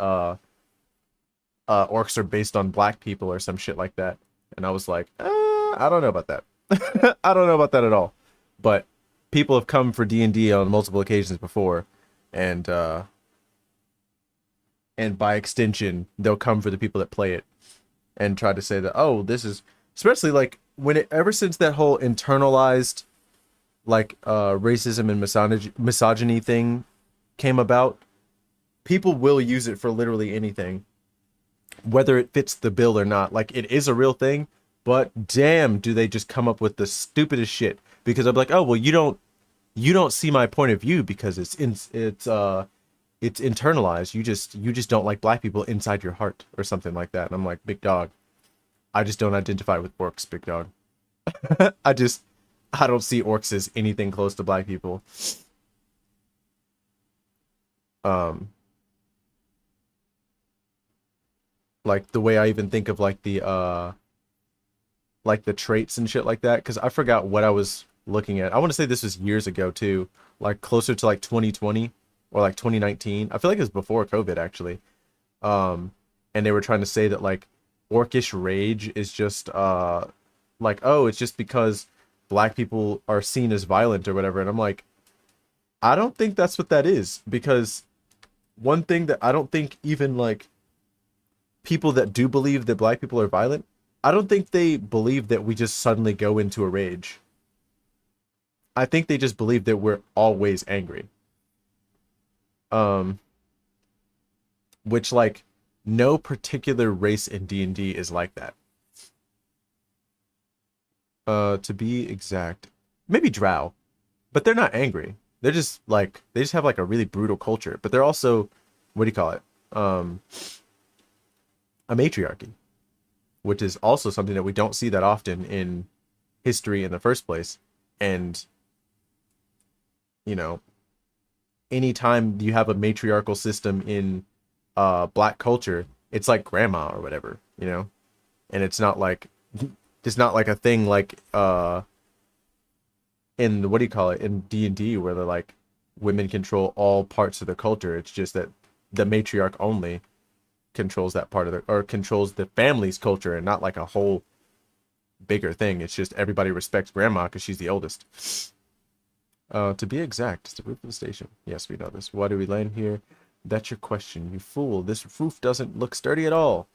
orcs are based on black people or some shit like that, and I was like, I don't know about that. I don't know about that at all. But people have come for D&D on multiple occasions before, and by extension, they'll come for the people that play it and try to say that, oh, this is, especially like when it, ever since that whole internalized like racism and misogyny thing came about, people will use it for literally anything, whether it fits the bill or not. Like it is a real thing, but damn, do they just come up with the stupidest shit? Because I'm like, oh well, you don't see my point of view because it's internalized. You just don't like black people inside your heart or something like that. And I'm like, big dog, I just don't identify with orcs, big dog. I don't see orcs as anything close to black people. Um, like the way I even think of like the traits and shit like that, because I forgot what I was looking at. I want to say this was years ago too, like closer to like 2020 or like 2019. I feel like it was before COVID actually. And they were trying to say that like orcish rage is just like, oh, it's just because black people are seen as violent or whatever. And I'm like, I don't think that's what that is, because one thing that I don't think even like people that do believe that black people are violent, I don't think they believe that we just suddenly go into a rage. I think they just believe that we're always angry. Um, which like no particular race in D&D is like that. To be exact, maybe Drow, but they're not angry. They're just like they just have like a really brutal culture, but they're also, what do you call it? A matriarchy, which is also something that we don't see that often in history in the first place. And you know, anytime you have a matriarchal system in black culture, it's like grandma or whatever, you know? And it's not like a thing like in what do you call it, in D&D, where they're like women control all parts of the culture. It's just that the matriarch only controls that part of the, or controls the family's culture, and not like a whole bigger thing. It's just everybody respects grandma because she's the oldest. To be exact, it's the roof of the station. Yes, we know this. Why do we land here? That's your question, you fool. This roof doesn't look sturdy at all.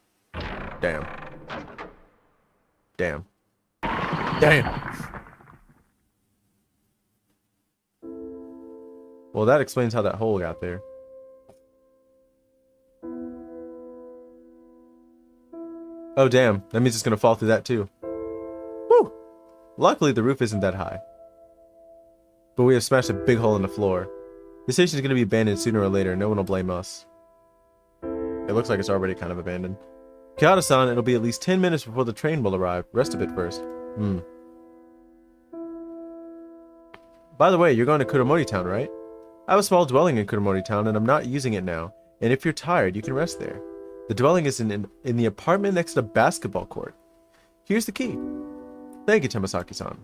Damn. Damn. Damn. Well, that explains how that hole got there. Oh, damn. That means it's going to fall through that, too. Woo! Luckily, the roof isn't that high. But we have smashed a big hole in the floor. The station is going to be abandoned sooner or later. No one will blame us. It looks like it's already kind of abandoned. Kyoto-san, it'll be at least 10 minutes before the train will arrive. Rest a bit first. By the way, you're going to Kuromori Town, right? I have a small dwelling in Kuromori Town, and I'm not using it now. And if you're tired, you can rest there. The dwelling is in the apartment next to the basketball court. Here's the key. Thank you, Tamasaki-san.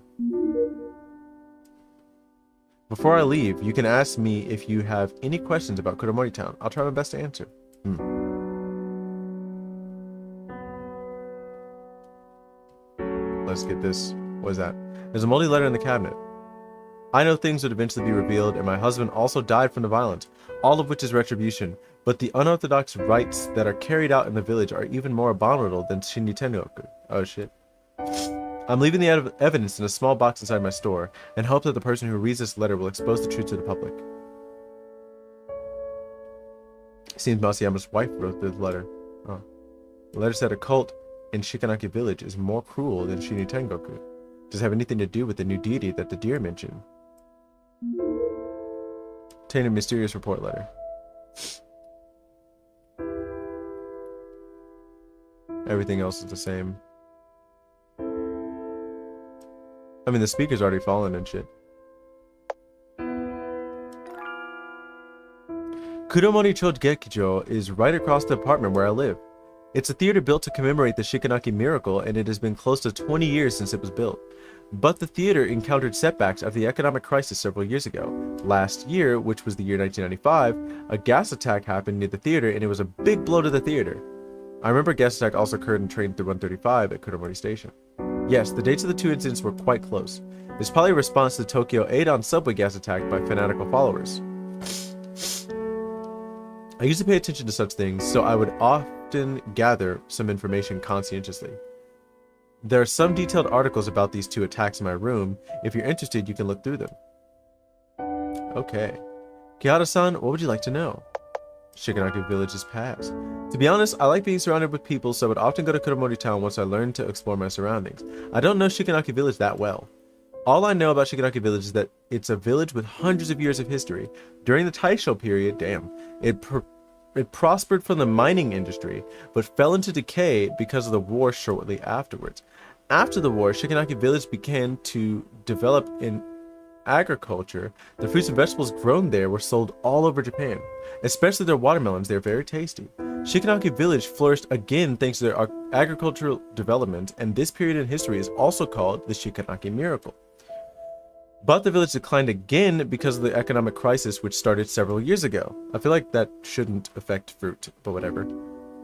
Before I leave, you can ask me if you have any questions about Kuromori Town. I'll try my best to answer. Let's get this. What is that? There's a moldy letter in the cabinet. I know things would eventually be revealed, and my husband also died from the violence, all of which is retribution. But the unorthodox rites that are carried out in the village are even more abominable than Shinri Tengoku. Oh shit. I'm leaving the evidence in a small box inside my store, and hope that the person who reads this letter will expose the truth to the public. It seems Masayama's wife wrote the letter. Oh. The letter said a cult in Shikanaki village is more cruel than Shinri Tengoku. Does it have anything to do with the new deity that the deer mentioned? Obtain a mysterious report letter. Everything else is the same. I mean, the speaker's already fallen and shit. Kuromori Chogekijo is right across the apartment where I live. It's a theater built to commemorate the Shikanaki miracle, and it has been close to 20 years since it was built. But the theater encountered setbacks after the economic crisis several years ago. Last year, which was the year 1995, a gas attack happened near the theater, and it was a big blow to the theater. I remember a gas attack also occurred in train 135 at Kuromori Station. Yes, the dates of the two incidents were quite close. It's probably a response to the Tokyo Eidon subway gas attack by fanatical followers. I used to pay attention to such things, so I would often gather some information conscientiously. There are some detailed articles about these two attacks in my room. If you're interested, you can look through them. Okay. Kihara-san, what would you like to know? Shikanaki Village's past. To be honest, I like being surrounded with people, so I would often go to Kuromori Town once I learned to explore my surroundings. I don't know Shikanaki Village that well. All I know about Shikanaki Village is that it's a village with hundreds of years of history. During the Taisho period, it prospered from the mining industry, but fell into decay because of the war shortly afterwards. After the war, Shikanaki Village began to develop in agriculture. The fruits and vegetables grown there were sold all over Japan, especially their watermelons. They're very tasty. Shikanaki Village flourished again thanks to their agricultural development, and this period in history is also called the Shikanaki Miracle. But the village declined again because of the economic crisis, which started several years ago. I feel like that shouldn't affect fruit, but whatever.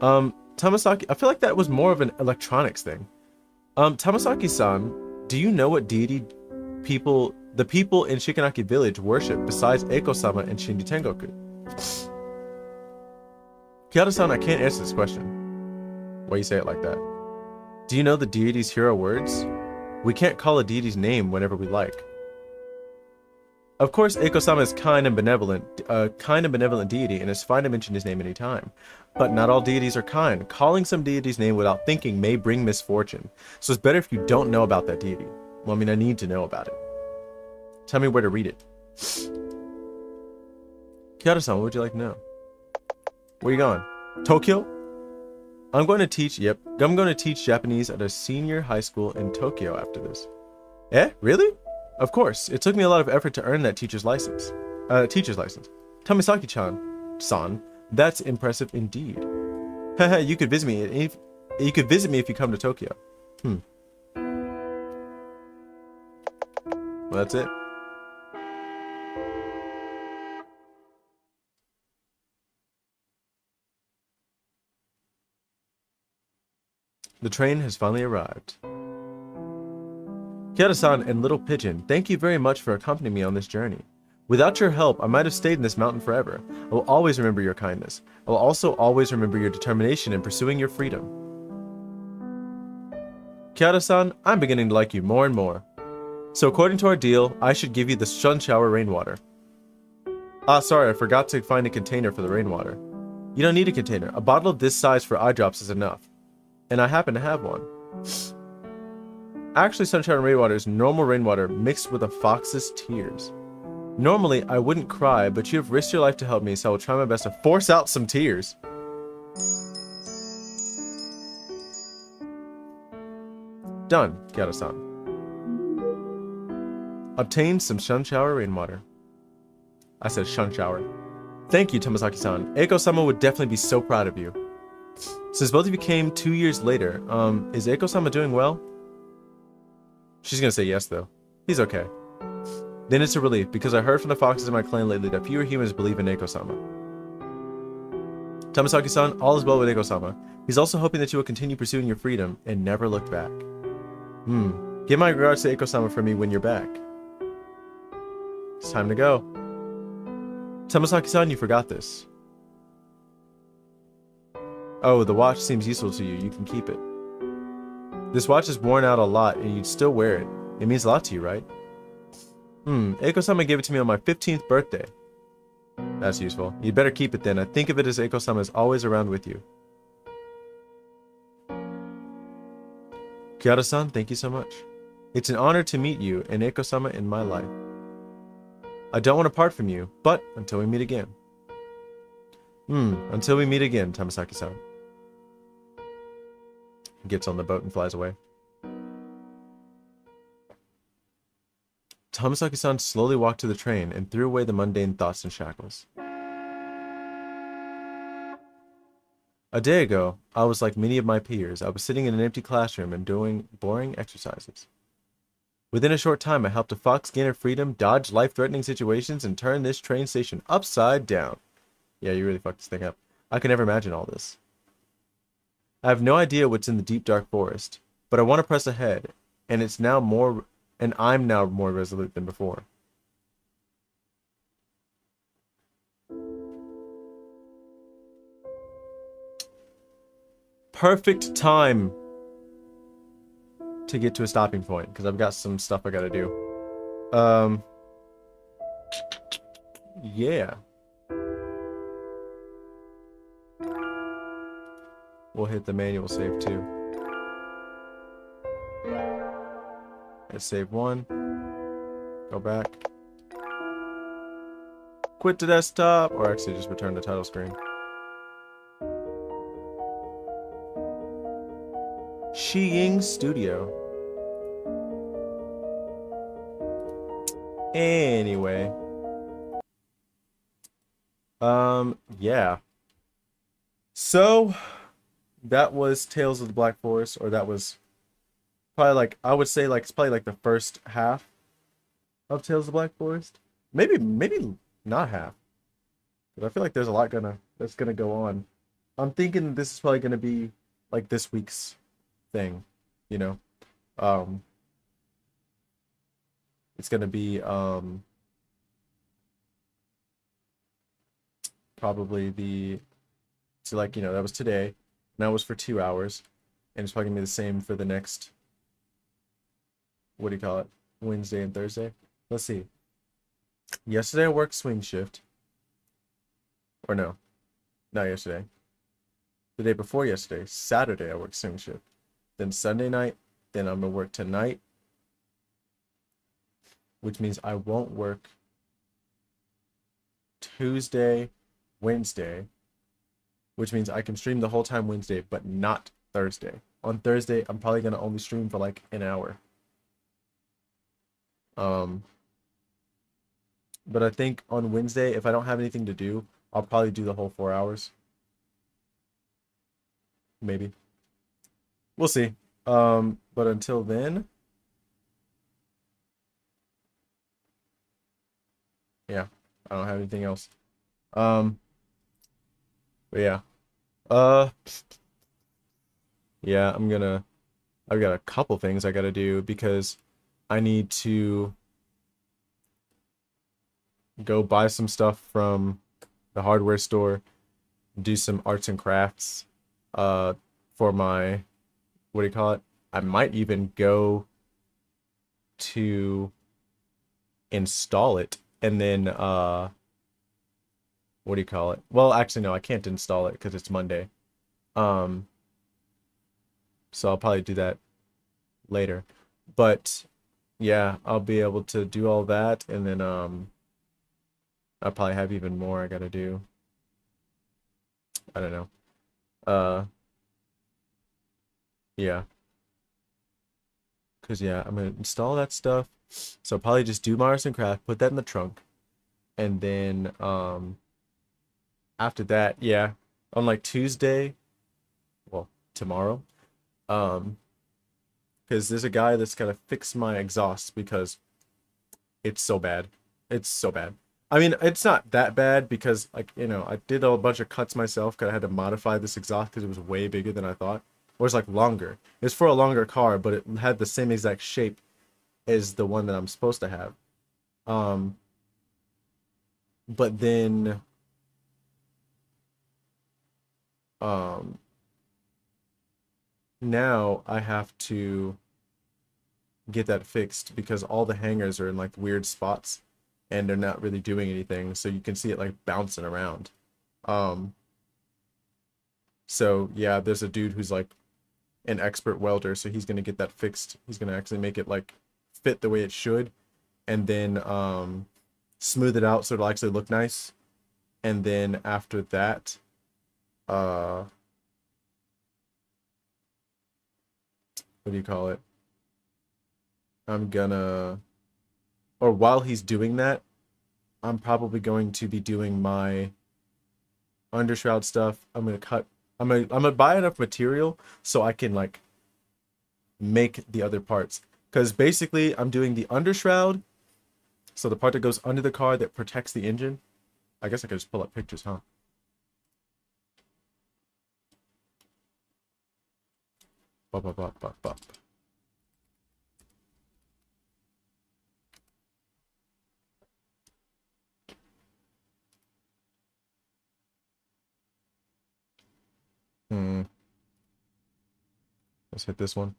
Tamasaki, I feel like that was more of an electronics thing. Tamasaki-san, do you know what deity the people in Shikanaki Village worship besides Eiko-sama and Shinri Tengoku? Kyoto-san, I can't answer this question. Why you say it like that? Do you know the deity's hero words? We can't call a deity's name whenever we like. Of course, Eiko-sama is a kind and benevolent deity, and it's fine to mention his name anytime. But not all deities are kind. Calling some deity's name without thinking may bring misfortune. So it's better if you don't know about that deity. Well, I mean, I need to know about it. Tell me where to read it. Kyoto-san, what would you like to know? Where are you going? Tokyo? I'm going to teach Japanese at a senior high school in Tokyo after this. Eh? Really? Of course. It took me a lot of effort to earn that teacher's license. Tamisaki-chan, that's impressive indeed. Haha, you could visit me if you come to Tokyo. Well, that's it. The train has finally arrived. Kyoto-san and Little Pigeon, thank you very much for accompanying me on this journey. Without your help, I might have stayed in this mountain forever. I will always remember your kindness. I will also always remember your determination in pursuing your freedom. Kyoto-san, I'm beginning to like you more and more. So according to our deal, I should give you the sun shower rainwater. Ah, sorry, I forgot to find a container for the rainwater. You don't need a container. A bottle of this size for eye drops is enough. And I happen to have one. Actually, sunshine rainwater is normal rainwater mixed with a fox's tears. Normally, I wouldn't cry, but you have risked your life to help me, so I will try my best to force out some tears. Done, Kyoto-san. Obtained some sun shower rainwater. I said sun shower. Thank you, Tomasaki-san. Eiko-sama would definitely be so proud of you. Since both of you came 2 years later, is Eiko-sama doing well? She's gonna say yes, though. He's okay. Then it's a relief, because I heard from the foxes in my clan lately that fewer humans believe in Eiko-sama. Tomasaki-san, all is well with Eiko-sama. He's also hoping that you will continue pursuing your freedom and never look back. Give my regards to Eiko-sama for me when you're back. It's time to go. Tomasaki-san, you forgot this. Oh, the watch seems useful to you. You can keep it. This watch is worn out a lot, and you'd still wear it. It means a lot to you, right? Eiko-sama gave it to me on my 15th birthday. That's useful. You'd better keep it then. I think of it as Eiko-sama is always around with you. Kyoto-san, thank you so much. It's an honor to meet you and Eiko-sama in my life. I don't want to part from you, but until we meet again. Until we meet again, Tomasaki-san. He gets on the boat and flies away. Tomasaki-san slowly walked to the train and threw away the mundane thoughts and shackles. A day ago, I was like many of my peers. I was sitting in an empty classroom and doing boring exercises. Within a short time, I helped a fox gain her freedom, dodge life-threatening situations, and turn this train station upside down. Yeah, you really fucked this thing up. I can never imagine all this. I have no idea what's in the deep dark forest, but I want to press ahead, and I'm now more resolute than before. Perfect time to get to a stopping point, because I've got some stuff I gotta do. Yeah. We'll hit the manual save too. Let's save one. Go back. Quit the desktop, or actually just return the title screen. Shiying Studio. Anyway. Yeah. So, that was Tales of the Black Forest, or that was probably like, I would say like, it's probably like the first half of Tales of the Black Forest. Maybe not half. But I feel like there's a lot that's gonna go on. I'm thinking this is probably gonna be like this week's thing, you know. It's gonna be probably so like, you know, that was today, and that was for 2 hours, and it's probably gonna be the same for the next, what do you call it, Wednesday and Thursday. Let's see. Yesterday I worked swing shift, or no, not yesterday. The day before yesterday, Saturday, I worked swing shift. Then Sunday night, then I'm gonna work tonight, which means I won't work Tuesday, Wednesday, which means I can stream the whole time Wednesday, but not Thursday. On Thursday, I'm probably gonna only stream for like an hour. But I think on Wednesday, if I don't have anything to do, I'll probably do the whole 4 hours. Maybe. We'll see. But until then, yeah, I don't have anything else. Um, but yeah. Uh, yeah, I've got a couple things I gotta do because I need to go buy some stuff from the hardware store, do some arts and crafts, uh, for my, what do you call it? I might even go to install it and then, what do you call it? Well, actually, no, I can't install it because it's Monday. Um, so I'll probably do that later. But yeah, I'll be able to do all that and then, I'll probably have even more I gotta do. I don't know. Uh, yeah. Cause yeah, I'm gonna install that stuff. So I'll probably just do my arts and craft, put that in the trunk, and then after that, yeah, on like Tuesday, well, tomorrow, um, because there's a guy that's gonna fix my exhaust because it's so bad. It's so bad. I mean, it's not that bad because like, I did a bunch of cuts myself because I had to modify this exhaust because it was way bigger than I thought. Or it's like longer. It's for a longer car, but it had the same exact shape as the one that I'm supposed to have. Um, but then um now I have to get that fixed because all the hangers are in like weird spots and they're not really doing anything, so you can see it like bouncing around. Um, so yeah, there's a dude who's like an expert welder, so he's gonna get that fixed. He's gonna actually make it like fit the way it should, and then smooth it out so it'll actually look nice. And then after that, uh, what do you call it? I'm gonna, or while he's doing that, I'm probably going to be doing my undershroud stuff. I'm gonna buy enough material so I can like make the other parts. Because basically I'm doing the undershroud, so the part that goes under the car that protects the engine. I guess I could just pull up pictures, huh? Bop, bop, bop, bop, bop. Hmm. Let's hit this one.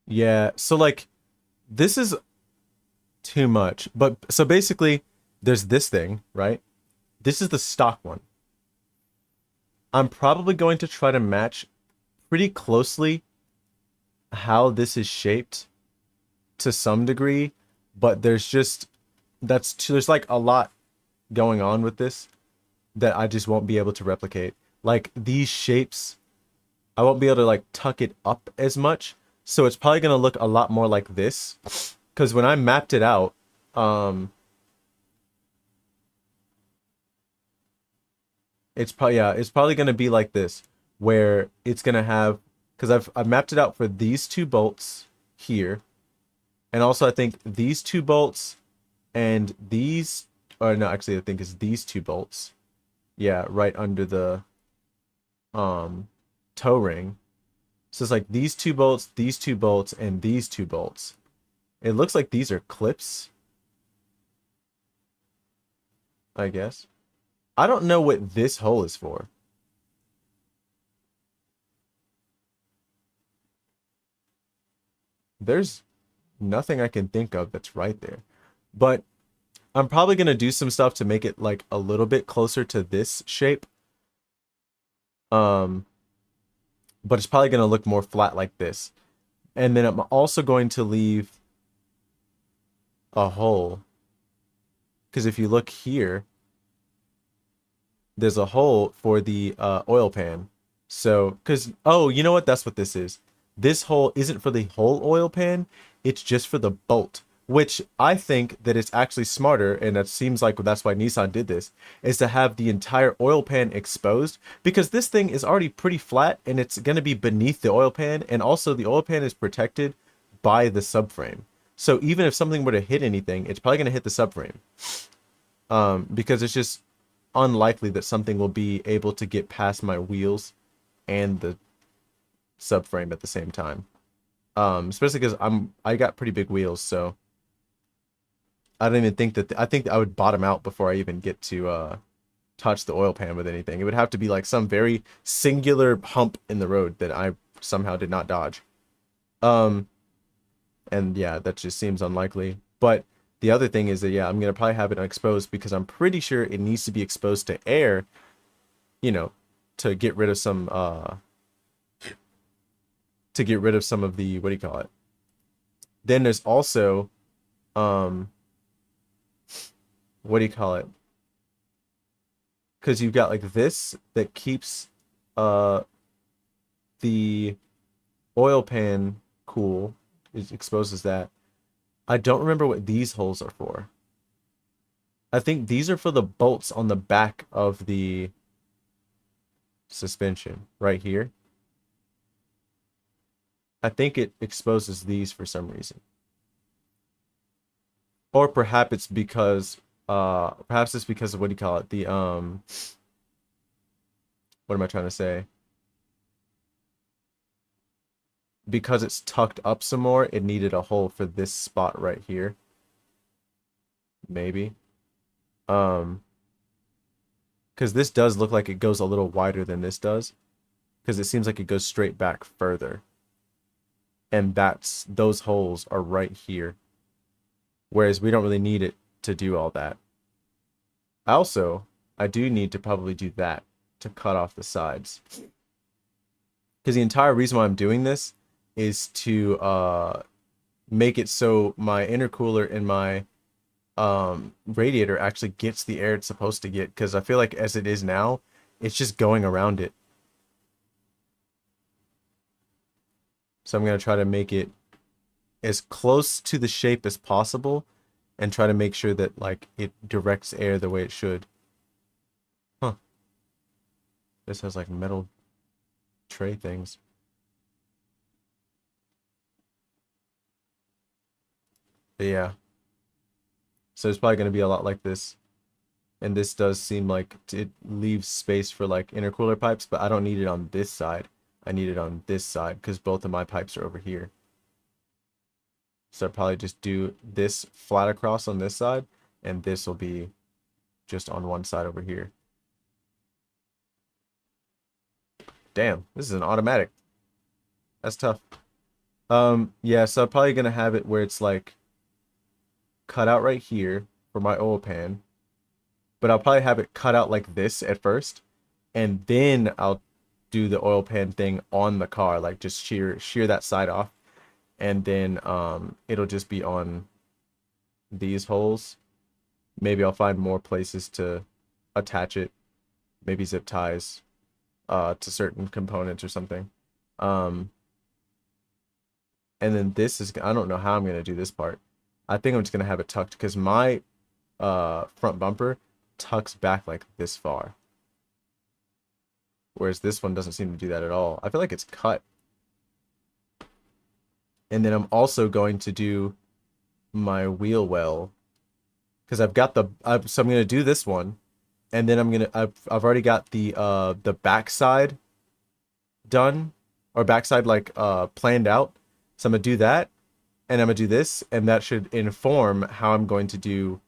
Yeah, so like this is too much. But so basically there's this thing, right? This is the stock one. I'm probably going to try to match pretty closely how this is shaped to some degree, but there's like a lot going on with this that I just won't be able to replicate. Like these shapes, I won't be able to like tuck it up as much, so it's probably gonna look a lot more like this. Because when I mapped it out, um, it's probably gonna be like this, where it's gonna have, because I've mapped it out for these two bolts here, and also I think these two bolts and these, or no, actually I think it's these two bolts. Yeah, right under the um toe ring. So it's like these two bolts, and these two bolts. It looks like these are clips, I guess. I don't know what this hole is for. There's nothing I can think of that's right there. But I'm probably going to do some stuff to make it like a little bit closer to this shape. Um, but it's probably going to look more flat like this. And then I'm also going to leave a hole. Because if you look here, there's a hole for the oil pan. So, because, oh, you know what? That's what this is. This hole isn't for the whole oil pan. It's just for the bolt. which I think that it's actually smarter, and it seems like that's why Nissan did this, is to have the entire oil pan exposed, because this thing is already pretty flat and it's going to be beneath the oil pan, and also the oil pan is protected by the subframe. So even if something were to hit anything, it's probably going to hit the subframe. Because it's just unlikely that something will be able to get past my wheels and the subframe at the same time. Especially because I got pretty big wheels, so I don't even think that I think I would bottom out before I even get to touch the oil pan with anything. It would have to be like some very singular hump in the road that I somehow did not dodge. Um, and yeah, that just seems unlikely. But the other thing is that yeah, I'm gonna probably have it exposed because I'm pretty sure it needs to be exposed to air, you know, to get rid of some of the, what do you call it? Then there's also what do you call it? Because you've got like this that keeps the oil pan cool. It exposes that. I don't remember what these holes are for. I think these are for the bolts on the back of the suspension right here. I think it exposes these for some reason. Or perhaps it's because of, what do you call it? The what am I trying to say? Because it's tucked up some more, it needed a hole for this spot right here. Maybe. Because this does look like it goes a little wider than this does. Because it seems like it goes straight back further. And those holes are right here. Whereas we don't really need it to do all that. Also, I do need to probably do that to cut off the sides. Because the entire reason why I'm doing this is to make it so my intercooler and my radiator actually gets the air it's supposed to get. Because I feel like as it is now, it's just going around it. So I'm going to try to make it as close to the shape as possible and try to make sure that like it directs air the way it should. Huh. This has like metal tray things. But yeah. So it's probably going to be a lot like this. And this does seem like it leaves space for like intercooler pipes, but I don't need it on this side. I need it on this side because both of my pipes are over here. So I'll probably just do this flat across on this side, and this will be just on one side over here. Damn, this is an automatic. That's tough. Yeah, so I'm probably gonna have it where it's like cut out right here for my oil pan. But I'll probably have it cut out like this at first, and then I'll do the oil pan thing on the car, like just shear that side off, and then it'll just be on these holes. Maybe I'll find more places to attach it, maybe zip ties to certain components or something. And then this is, I don't know how I'm gonna do this part. I think I'm just gonna have it tucked because my front bumper tucks back like this far. Whereas this one doesn't seem to do that at all. I feel like it's cut. And then I'm also going to do my wheel well. Because I've got so I'm going to do this one. And then I've already got the backside done. Or backside like planned out. So I'm going to do that. And I'm going to do this. And that should inform how I'm going to do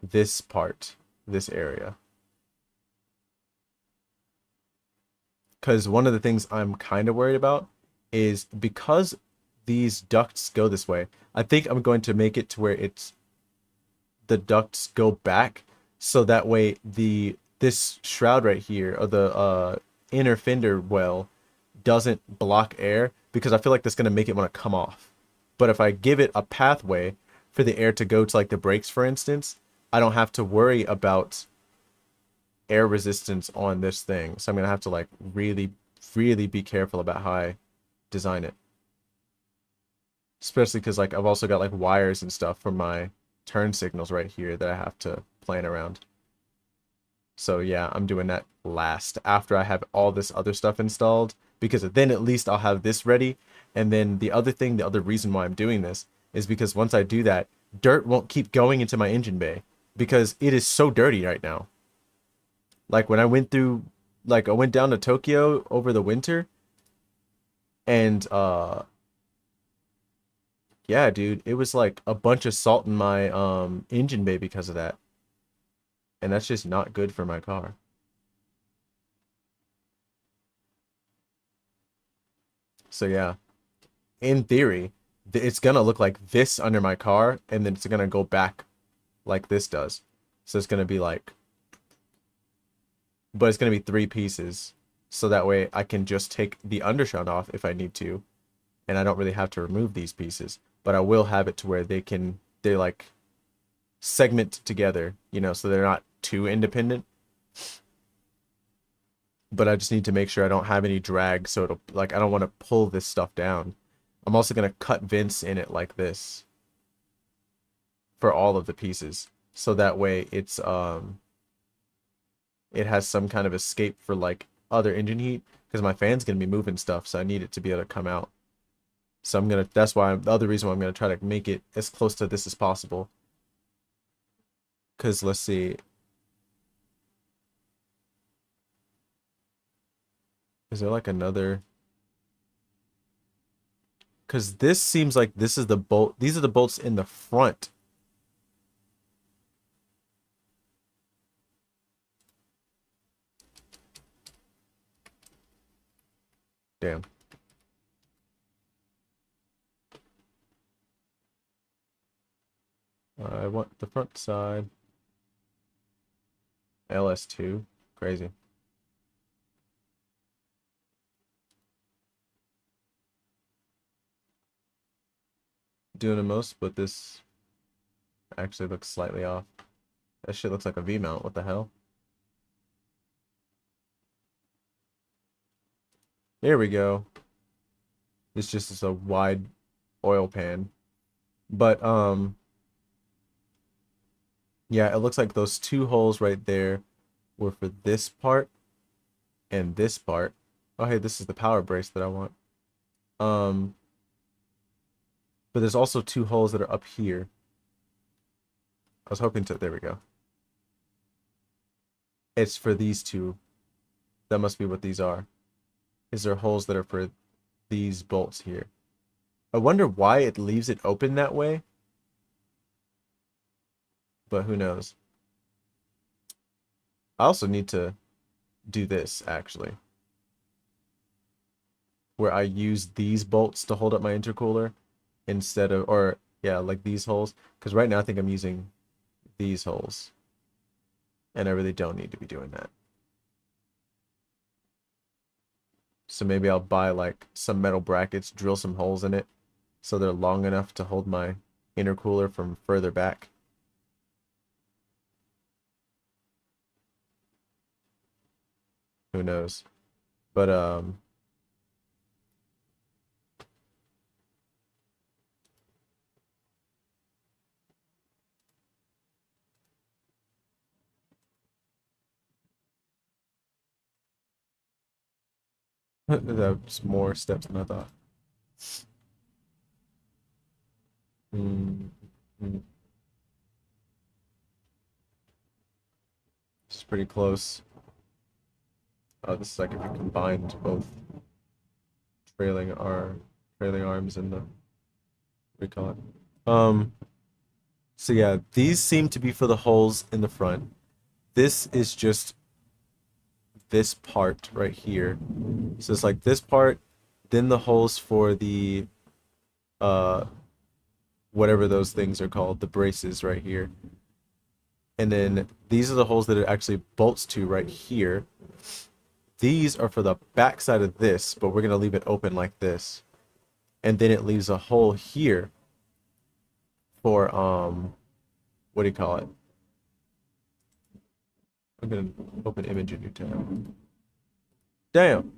this part. This area. Because one of the things I'm kind of worried about is because these ducts go this way, I think I'm going to make it to where the ducts go back, so that way this shroud right here, or the inner fender well, doesn't block air, because I feel like that's going to make it want to come off. But if I give it a pathway for the air to go to like the brakes, for instance, I don't have to worry about air resistance on this thing. So I'm going to have to like really, really be careful about how I design it. Especially because like I've also got like wires and stuff for my turn signals right here that I have to plan around. So yeah, I'm doing that last after I have all this other stuff installed, because then at least I'll have this ready. And then the other thing, the other reason why I'm doing this is because once I do that, dirt won't keep going into my engine bay because it is so dirty right now. Like when I went through, like I went down to Tokyo over the winter, and yeah, dude, it was like a bunch of salt in my engine bay because of that. And that's just not good for my car. So yeah, in theory, it's gonna look like this under my car, and then it's gonna go back like this does. So it's gonna be like, but it's gonna be three pieces. So that way I can just take the undershot off if I need to, and I don't really have to remove these pieces. But I will have it to where they like segment together, you know, so they're not too independent. But I just need to make sure I don't have any drag, so it'll, like, I don't want to pull this stuff down. I'm also going to cut vents in it like this for all of the pieces, so that way it has some kind of escape for like other engine heat, because my fan's going to be moving stuff, so I need it to be able to come out. So that's why the other reason why I'm going to try to make it as close to this as possible. Because let's see, is there like another? Because this seems like this is the bolt. These are the bolts in the front. Damn. I want the front side. LS2. Crazy. Doing the most, but this actually looks slightly off. That shit looks like a V-mount. What the hell? There we go. This just is a wide oil pan. But, yeah, it looks like those two holes right there were for this part and this part. Oh, hey, this is the power brace that I want. Um, but there's also two holes that are up here. I was hoping to, there we go. It's for these two. That must be what these are. Is there holes that are for these bolts here? I wonder why it leaves it open that way. But who knows? I also need to do this, actually. Where I use these bolts to hold up my intercooler instead of, or yeah, like these holes. Because right now I think I'm using these holes. And I really don't need to be doing that. So maybe I'll buy like some metal brackets, drill some holes in it, so they're long enough to hold my intercooler from further back. Who knows? But that's more steps than I thought. Mm -hmm. It's pretty close. This is like if you combined both trailing arms and the, what do you call it? So yeah, these seem to be for the holes in the front. This is just this part right here. So it's like this part, then the holes for the uh whatever those things are called, the braces right here. And then these are the holes that it actually bolts to right here. These are for the back side of this, but we're going to leave it open like this. And then it leaves a hole here for, what do you call it? I'm going to open image in new tab. Damn.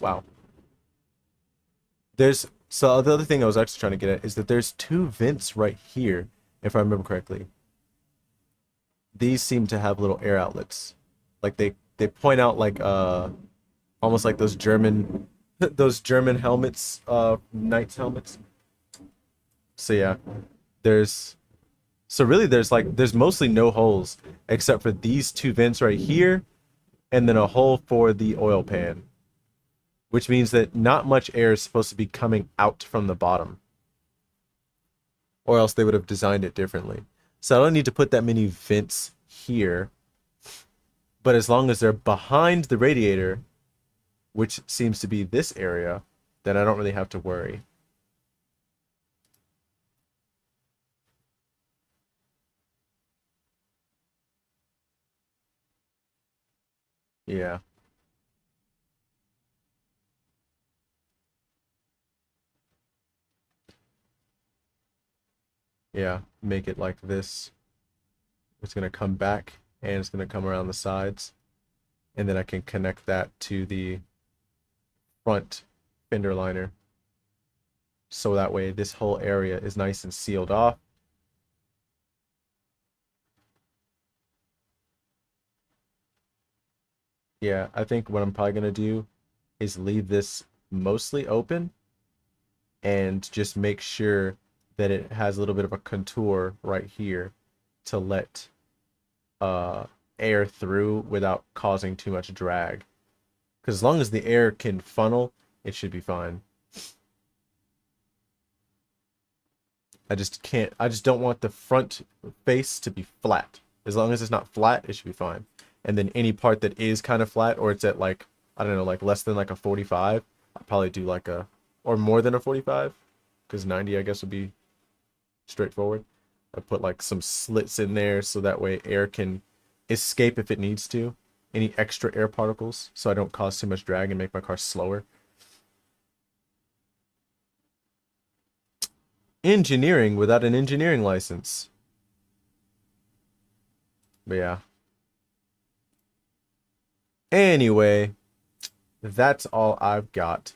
Wow. So the other thing I was actually trying to get at is that there's two vents right here, if I remember correctly. These seem to have little air outlets. Like they point out like almost like those German those German helmets, knights helmets. So yeah, there's so really there's mostly no holes except for these two vents right here and then a hole for the oil pan, which means that not much air is supposed to be coming out from the bottom, or else they would have designed it differently. So I don't need to put that many vents here, but as long as they're behind the radiator, which seems to be this area, then I don't really have to worry. Yeah. Yeah, make it like this. It's going to come back and it's going to come around the sides. And then I can connect that to the front fender liner. So that way this whole area is nice and sealed off. Yeah, I think what I'm probably going to do is leave this mostly open and just make sure that it has a little bit of a contour right here to let uh, air through without causing too much drag. Because as long as the air can funnel, it should be fine. I just don't want the front face to be flat. As long as it's not flat, it should be fine. And then any part that is kind of flat, or it's at like, I don't know, like less than like a 45, I'll probably do like a, or more than a 45, because 90 I guess would be straightforward. I put like some slits in there so that way air can escape if it needs to. Any extra air particles, so I don't cause too much drag and make my car slower. Engineering without an engineering license. But yeah. Anyway, that's all I've got.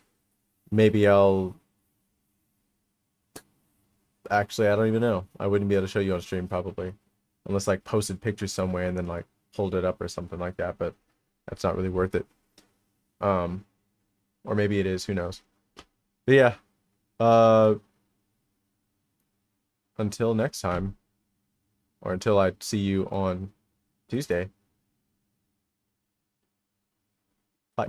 Maybe I'll... Actually, I don't even know. I wouldn't be able to show you on stream, probably. Unless, like, posted pictures somewhere and then, like, hold it up or something like that. But that's not really worth it. Or maybe it is. Who knows? But yeah. Until next time. Or until I see you on Tuesday. Bye.